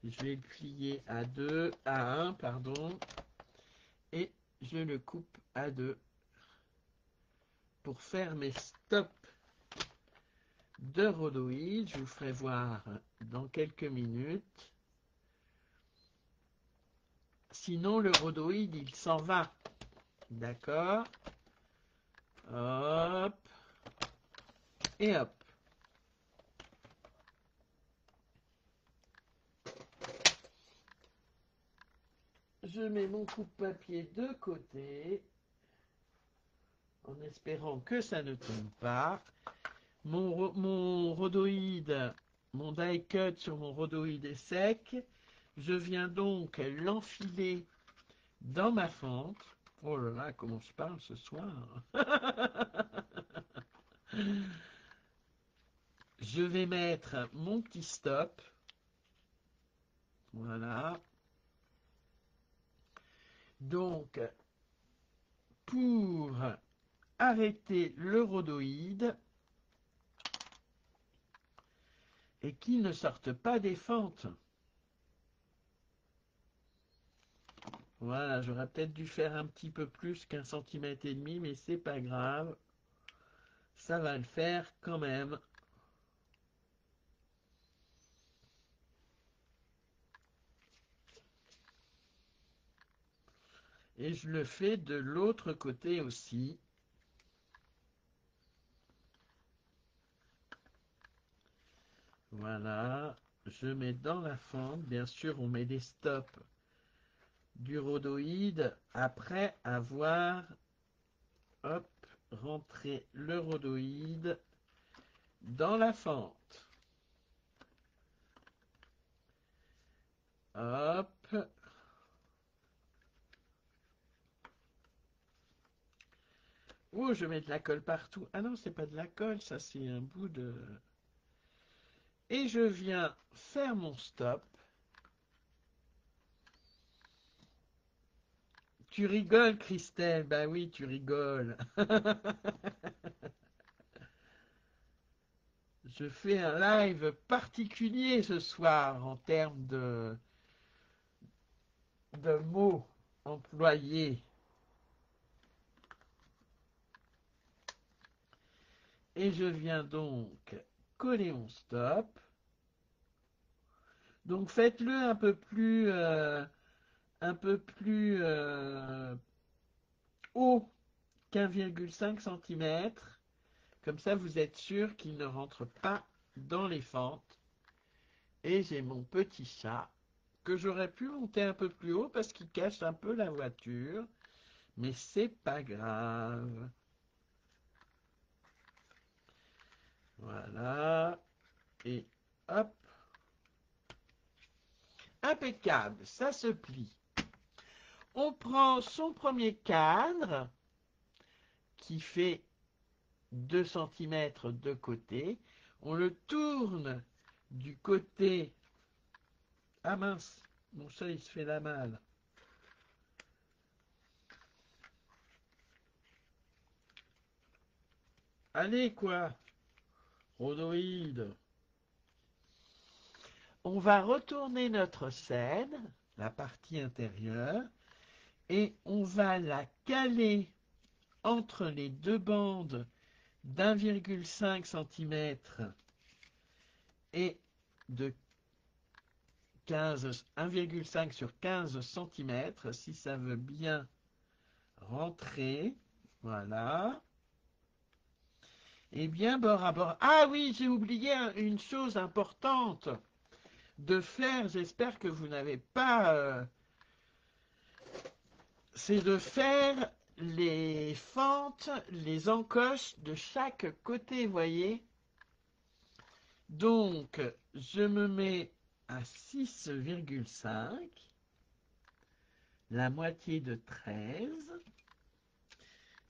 Je vais le plier à 2, à 1, pardon. Et je le coupe à 2 pour faire mes stops de rhodoïde. Je vous ferai voir dans quelques minutes. Sinon, le rhodoïde, il s'en va. D'accord? Hop. Et hop. Je mets mon coupe-papier de côté, en espérant que ça ne tombe pas. Mon rhodoïde, mon die cut sur mon rhodoïde est sec. Je viens donc l'enfiler dans ma fente. Oh là là, comment je parle ce soir. Je vais mettre mon petit stop. Voilà. Donc, pour arrêter le rhodoïde et qu'il ne sorte pas des fentes. Voilà, j'aurais peut-être dû faire un petit peu plus qu'1,5 cm, mais c'est pas grave. Ça va le faire quand même. Et je le fais de l'autre côté aussi. Voilà, je mets dans la fente. Bien sûr, on met des stops du rhodoïde après avoir, hop, rentré le rhodoïde dans la fente. Hop. Oh, je mets de la colle partout. Ah non, c'est pas de la colle, ça c'est un bout de... Et je viens faire mon stop. Tu rigoles, Christelle? Bah oui, tu rigoles. Je fais un live particulier ce soir en termes de mots employés. Et je viens donc coller mon stop. Donc faites-le un peu plus haut qu'1,5 cm. Comme ça, vous êtes sûr qu'il ne rentre pas dans les fentes. Et j'ai mon petit chat que j'aurais pu monter un peu plus haut parce qu'il cache un peu la voiture. Mais c'est pas grave. Voilà. Et hop. Impeccable. Ça se plie. On prend son premier cadre qui fait 2 cm de côté. On le tourne du côté... Ah mince, mon chat il se fait la malle. Allez quoi, rhodoïde. On va retourner notre scène, la partie intérieure, et on va la caler entre les deux bandes d'1,5 cm et de 1,5 sur 15 cm, si ça veut bien rentrer. Voilà. Et bien bord à bord. Ah oui, j'ai oublié une chose importante de faire. J'espère que vous n'avez pas... c'est de faire les fentes, les encoches de chaque côté, voyez. Donc, je me mets à 6,5, la moitié de 13,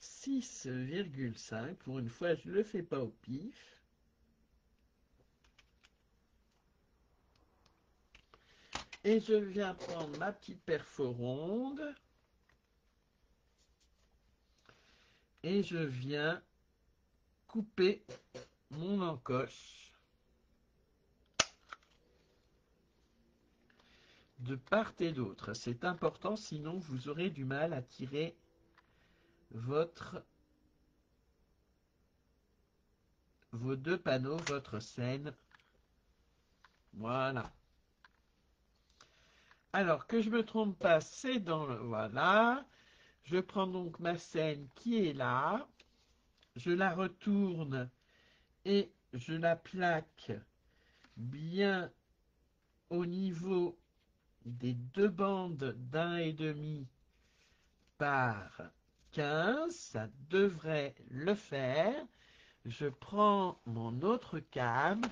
6,5, pour une fois, je ne le fais pas au pif. Et je viens prendre ma petite perforonde et je viens couper mon encoche de part et d'autre. C'est important, sinon vous aurez du mal à tirer vos deux panneaux, votre scène. Voilà. Alors, que je me trompe pas, c'est dans le... Voilà. Je prends donc ma scène qui est là. Je la retourne et je la plaque bien au niveau des deux bandes d'1,5 par 15. Ça devrait le faire. Je prends mon autre câble.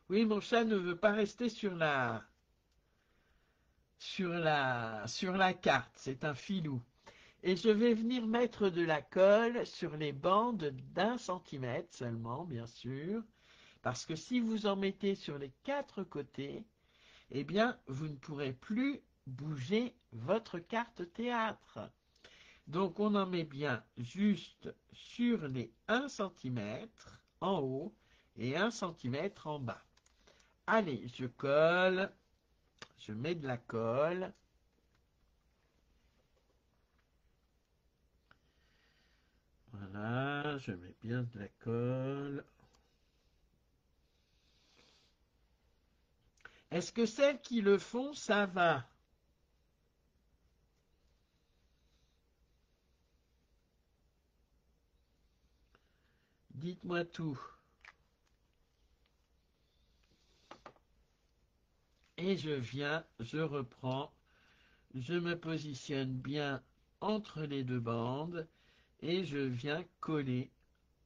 Oui, mon chat ne veut pas rester sur la carte. C'est un filou. Et je vais venir mettre de la colle sur les bandes d'1 centimètre seulement, bien sûr, parce que si vous en mettez sur les 4 côtés, eh bien, vous ne pourrez plus bouger votre carte théâtre. Donc, on en met bien juste sur les 1 centimètre en haut et 1 centimètre en bas. Allez, je colle, je mets de la colle. Voilà, je mets bien de la colle. Est-ce que celles qui le font, ça va? Dites-moi tout. Et je reprends, je me positionne bien entre les deux bandes et je viens coller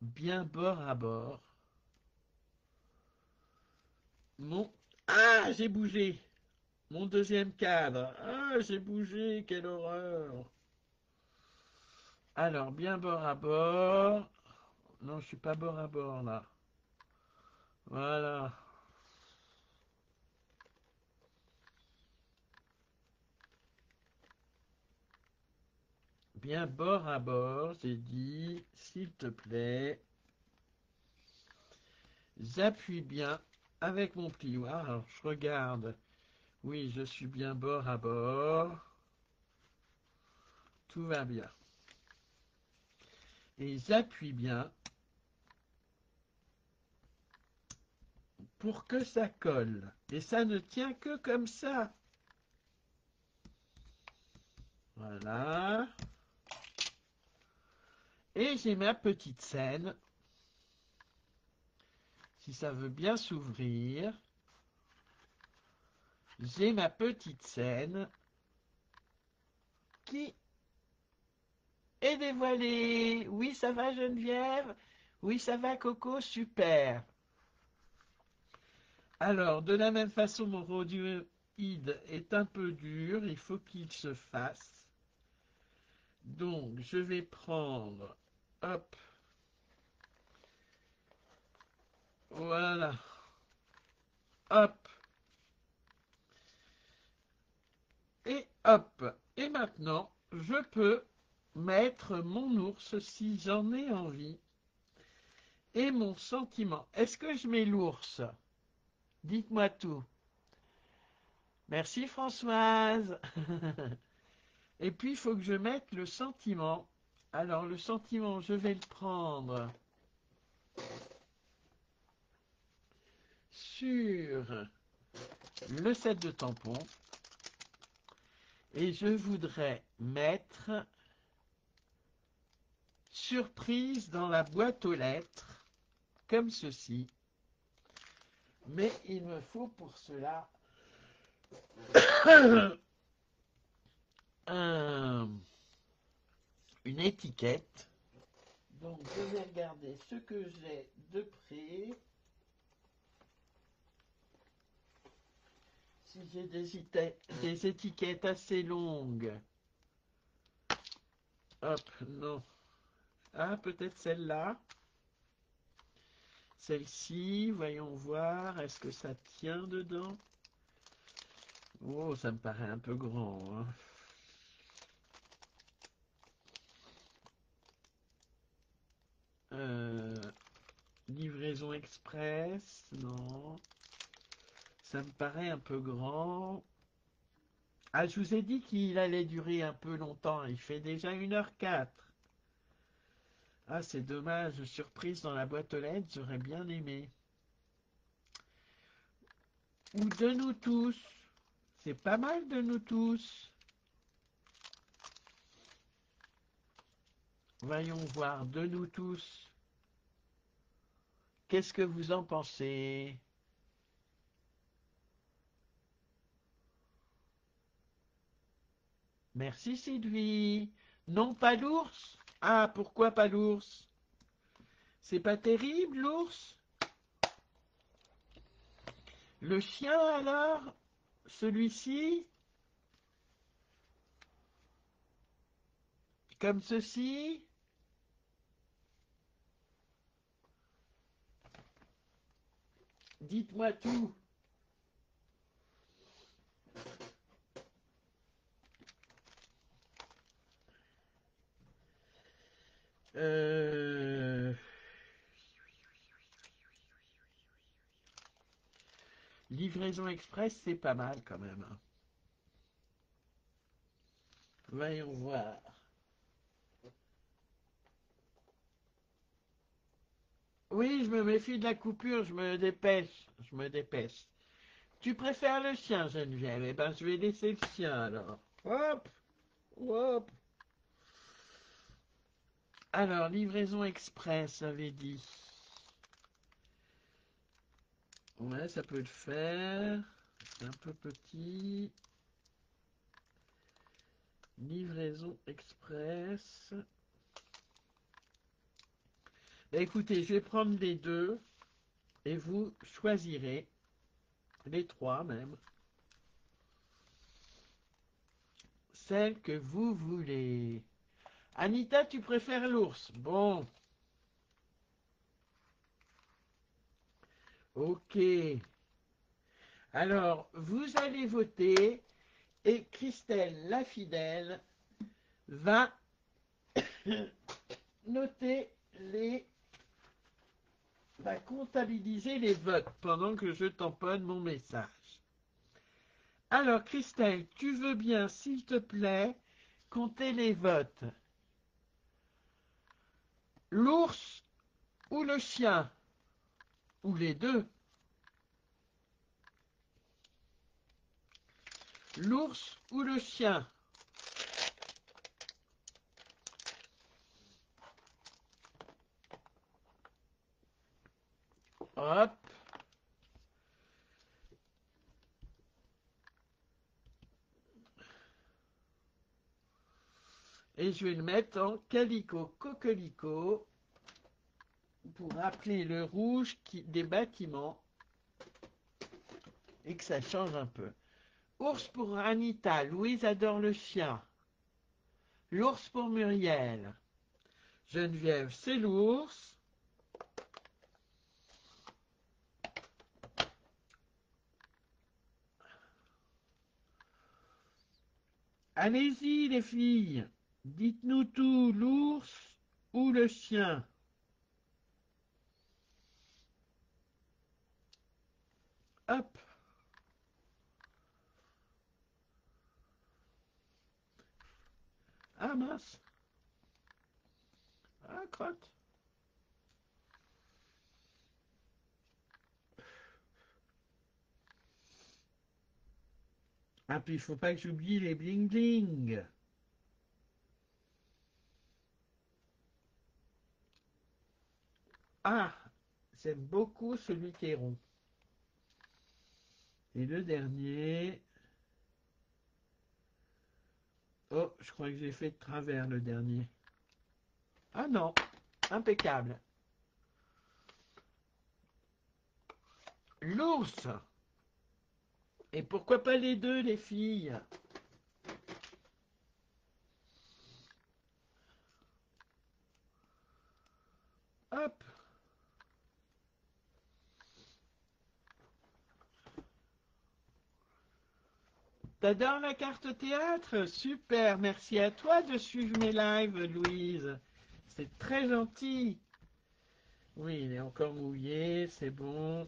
bien bord à bord mon... Ah, j'ai bougé! Mon deuxième cadre. Ah, j'ai bougé, quelle horreur! Alors, bien bord à bord. Non, je suis pas bord à bord là. Voilà. Bien bord à bord, j'ai dit, s'il te plaît. J'appuie bien avec mon plioir. Alors, je regarde. Oui, je suis bien bord à bord. Tout va bien. Et j'appuie bien pour que ça colle. Et ça ne tient que comme ça. Voilà. Et j'ai ma petite scène. Si ça veut bien s'ouvrir. J'ai ma petite scène qui est dévoilée. Oui, ça va Geneviève? Oui, ça va Coco? Super. Alors, de la même façon, mon rhodioïde est un peu dur. Il faut qu'il se fasse. Donc, je vais prendre, hop, voilà, hop, et hop. Et maintenant, je peux mettre mon ours si j'en ai envie et mon sentiment. Est-ce que je mets l'ours? Dites-moi tout. Merci Françoise. Et puis, il faut que je mette le sentiment. Alors, le sentiment, je vais le prendre sur le set de tampons. Et je voudrais mettre surprise dans la boîte aux lettres, comme ceci. Mais il me faut pour cela une étiquette. Donc je vais regarder ce que j'ai de près. Si j'ai des étiquettes assez longues. Hop, non. Ah, peut-être celle-là. Celle-ci, voyons voir. Est-ce que ça tient dedans? Oh, ça me paraît un peu grand, hein. Livraison express, non. Ça me paraît un peu grand. Ah, je vous ai dit qu'il allait durer un peu longtemps. Il fait déjà 1h04. Ah, c'est dommage. Surprise dans la boîte aux lettres, j'aurais bien aimé. Ou de nous tous. C'est pas mal de nous tous. Voyons voir, de nous tous. Qu'est-ce que vous en pensez? Merci Sylvie. Non, pas l'ours? Ah, pourquoi pas l'ours? C'est pas terrible, l'ours? Le chien alors? Celui-ci? comme ceci. Dites-moi tout. Livraison express, c'est pas mal quand même. Voyons voir. Oui, je me méfie de la coupure, je me dépêche, je me dépêche. Tu préfères le chien, Geneviève? Eh ben, je vais laisser le chien alors. Hop, hop. Alors, livraison express, j'avais dit. Ouais, ça peut le faire. C'est un peu petit. Livraison express. Bah, écoutez, je vais prendre les deux et vous choisirez, les trois même, celle que vous voulez. Anita, tu préfères l'ours? Bon, ok. Alors, vous allez voter et Christelle, la fidèle, va noter les... va comptabiliser les votes pendant que je tamponne mon message. Alors, Christelle, tu veux bien, s'il te plaît, compter les votes? L'ours ou le chien? Ou les deux? L'ours ou le chien? Hop. Et je vais le mettre en calico coquelicot pour rappeler le rouge des bâtiments et que ça change un peu. Ours pour Anita, Louise adore le chien. L'ours pour Muriel. Geneviève, c'est l'ours. Allez-y les filles, dites-nous tout, l'ours ou le chien? Hop. Ah mince. Ah crotte. Ah puis il faut pas que j'oublie les bling bling. Ah, j'aime beaucoup celui qui est rond. Et le dernier... Oh, je crois que j'ai fait de travers le dernier. Ah non, impeccable. L'ours. Et pourquoi pas les deux, les filles? Hop. T'adores la carte théâtre? Super, merci à toi de suivre mes lives, Louise. C'est très gentil. Oui, il est encore mouillé, c'est bon.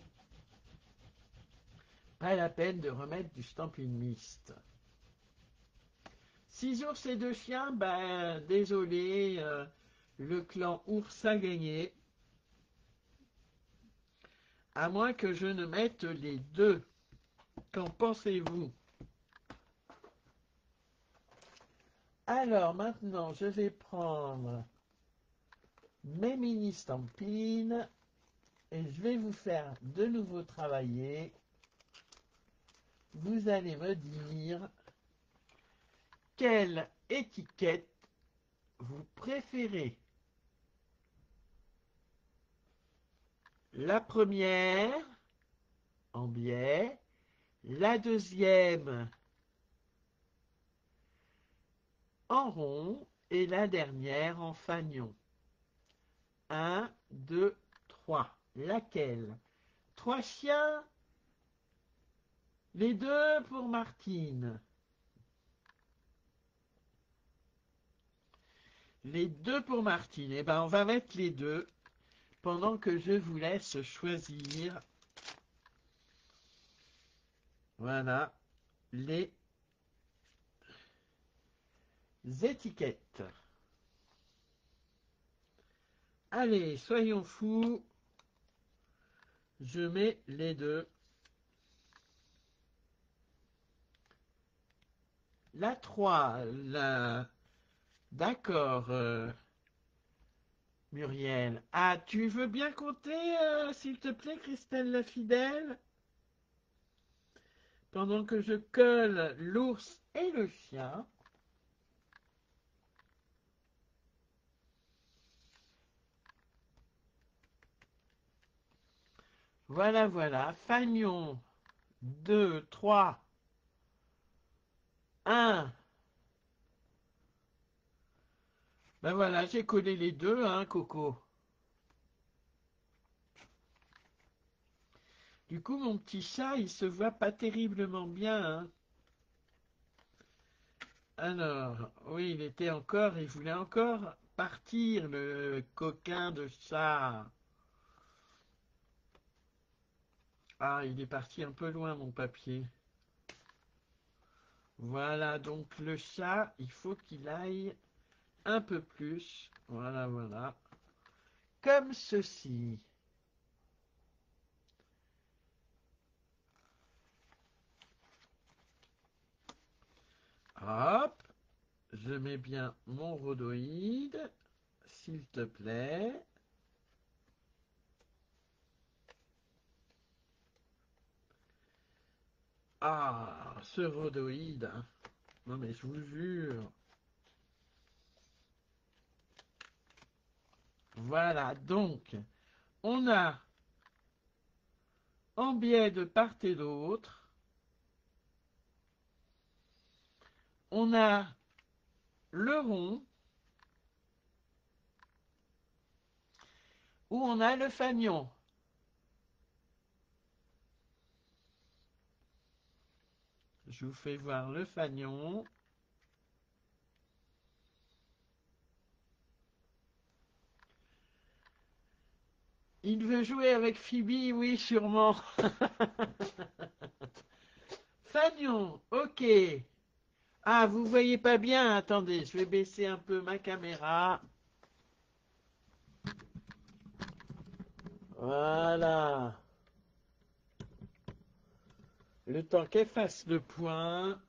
Pas la peine de remettre du stamping mist. 6 ours et 2 chiens, ben désolé, le clan ours a gagné. À moins que je ne mette les deux. Qu'en pensez-vous? Alors maintenant, je vais prendre mes mini stampines et je vais vous faire de nouveau travailler. Vous allez me dire quelle étiquette vous préférez. La première en biais, la deuxième en rond Et la dernière en fanion. 1, 2, 3. Laquelle? 3 chiens. Les deux pour Martine. Les deux pour Martine. Eh bien, on va mettre les deux pendant que je vous laisse choisir. Voilà les étiquettes. Allez, soyons fous. Je mets les deux. La 3, la... D'accord, Muriel. Ah, tu veux bien compter, s'il te plaît, Christelle la fidèle? Pendant que je colle l'ours et le chien. Voilà, voilà. Fagnon. 2, 3, 1. Ben voilà, j'ai collé les deux, hein, Coco. Du coup, mon petit chat, il se voit pas terriblement bien, hein. Alors, oui, il voulait encore partir, le coquin de chat. Ah, il est parti un peu loin, mon papier. Voilà, donc le chat, il faut qu'il aille un peu plus. Voilà, voilà. Comme ceci. Hop, je mets bien mon rhodoïde, s'il te plaît. Ah, ce rhodoïde, hein. Non mais je vous jure. Voilà, donc, on a en biais de part et d'autre, on a le rond, ou on a le fanion. Je vous fais voir le fanion. Il veut jouer avec Phoebe, oui, sûrement. Fagnon, ok. Ah, vous voyez pas bien, attendez, je vais baisser un peu ma caméra. Voilà. Le temps qu'elle fasse le point.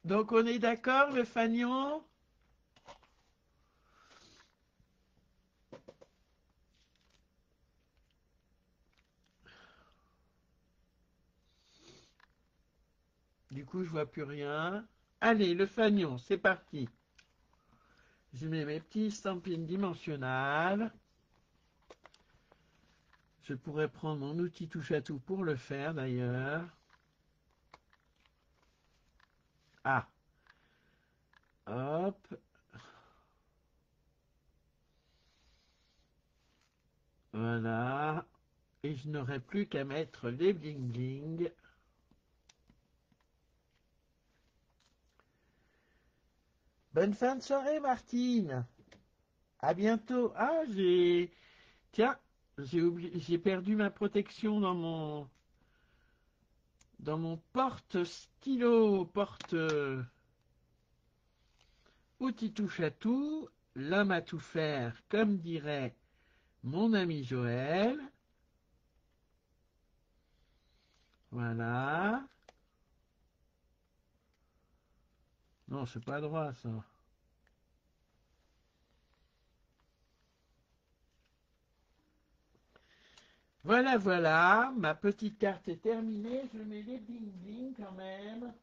Donc on est d'accord, le fagnon? Du coup, je vois plus rien. Allez, le fagnon, c'est parti. Je mets mes petits stampines dimensionnales. Je pourrais prendre mon outil touche-à-tout pour le faire d'ailleurs. Ah, hop. Voilà. Et je n'aurai plus qu'à mettre les bling bling. Bonne fin de soirée, Martine. À bientôt. Ah, tiens, j'ai perdu ma protection dans mon porte-stylo, outil touche à tout, l'homme à tout faire, comme dirait mon ami Joël. Voilà. Non, c'est pas droit, ça. Voilà, voilà, ma petite carte est terminée. Je mets les bling bling quand même.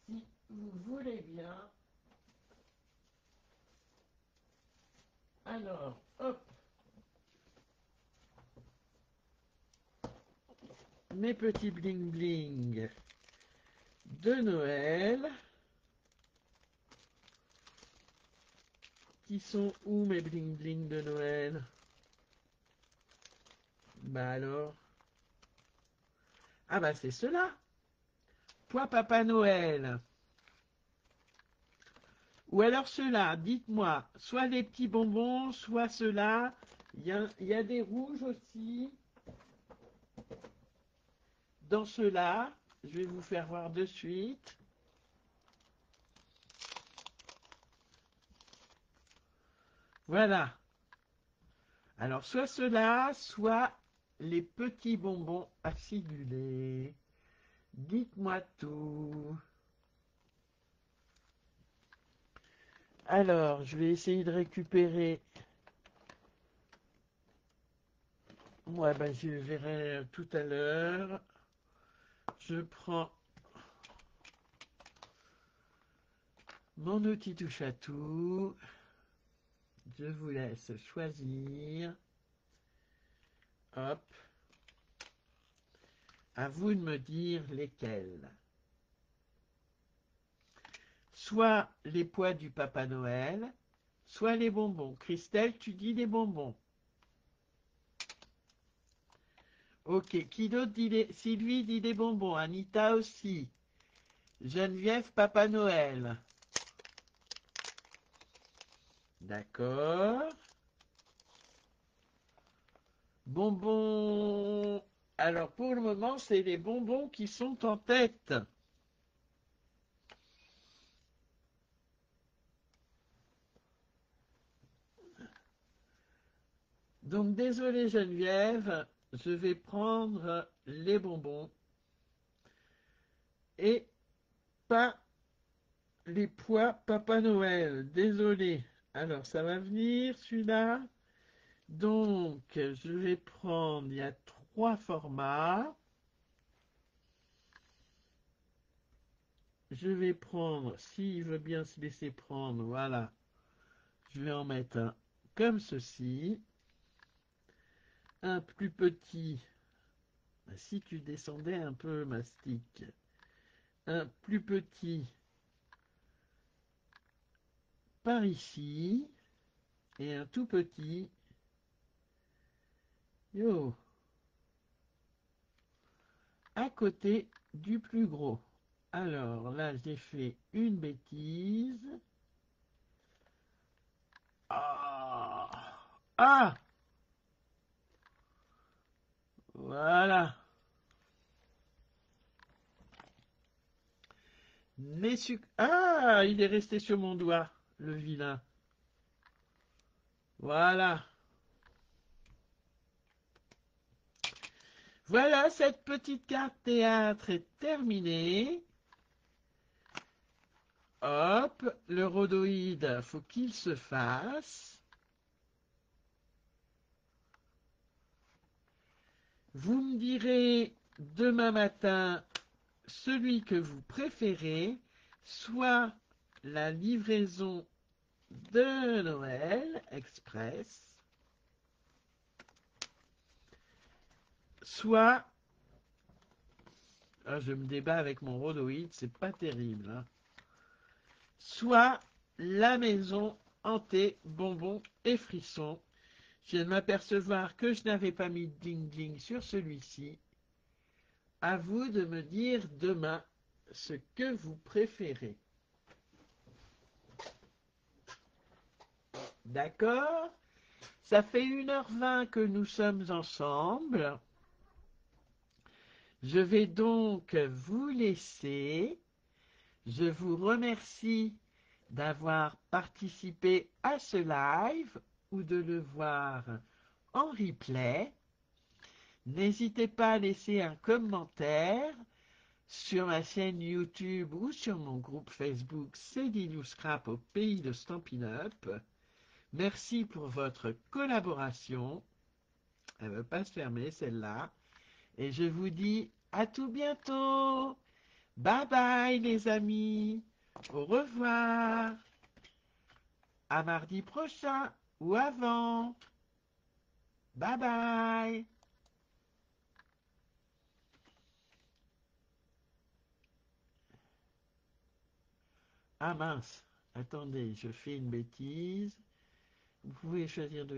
Si vous voulez bien. Alors, hop, mes petits bling bling. de Noël. Qui sont où mes bling bling de Noël? Bah alors. Ah bah c'est cela. Toi Papa Noël. Ou alors ceux-là, dites-moi, soit les petits bonbons, soit ceux-là. Il y a des rouges aussi. Dans ceux-là, je vais vous faire voir de suite. Voilà. Alors, soit ceux-là, soit les petits bonbons acidulés. Dites-moi tout. Alors, je vais essayer de récupérer. Ouais, ben, je verrai tout à l'heure. Je prends mon outil touche à tout. Je vous laisse choisir. Hop. À vous de me dire lesquels. Soit les pois du Papa Noël, soit les bonbons. Christelle, tu dis les bonbons. Ok, qui d'autre dit les... Sylvie dit des bonbons, Anita aussi. Geneviève, Papa Noël. D'accord. Bonbons. Alors pour le moment, c'est les bonbons qui sont en tête. Donc désolé Geneviève, je vais prendre les bonbons et pas les pois Papa Noël. Désolé. Alors ça va venir celui-là. Donc je vais prendre, il y a 3 formats. Je vais prendre, s'il veut bien se laisser prendre, voilà. Je vais en mettre un comme ceci. Un plus petit. Si tu descendais un peu, mastic. Un plus petit par ici. Et un tout petit. Yo. À côté du plus gros. Alors là, j'ai fait une bêtise. Ah, ah, voilà. Ah, il est resté sur mon doigt, le vilain. Voilà. Voilà, cette petite carte théâtre est terminée. Hop, le rhodoïde, faut qu'il se fasse. Vous me direz demain matin celui que vous préférez, soit la livraison de Noël Express, soit... Ah, je me débat avec mon rhodoïde, c'est pas terrible, hein. Soit la maison hantée, bonbons et frissons. Je viens de m'apercevoir que je n'avais pas mis de ding-ding sur celui-ci. À vous de me dire demain ce que vous préférez. D'accord? Ça fait 1h20 que nous sommes ensemble. Je vais donc vous laisser. Je vous remercie d'avoir participé à ce live ou de le voir en replay. N'hésitez pas à laisser un commentaire sur ma chaîne YouTube ou sur mon groupe Facebook C'est Lilou Scrap au pays de Stampin' Up. Merci pour votre collaboration. Elle ne veut pas se fermer celle-là. Et je vous dis à tout bientôt. Bye bye les amis. Au revoir. À mardi prochain ou avant. Bye bye. Ah mince, attendez, je fais une bêtise. Vous pouvez choisir de...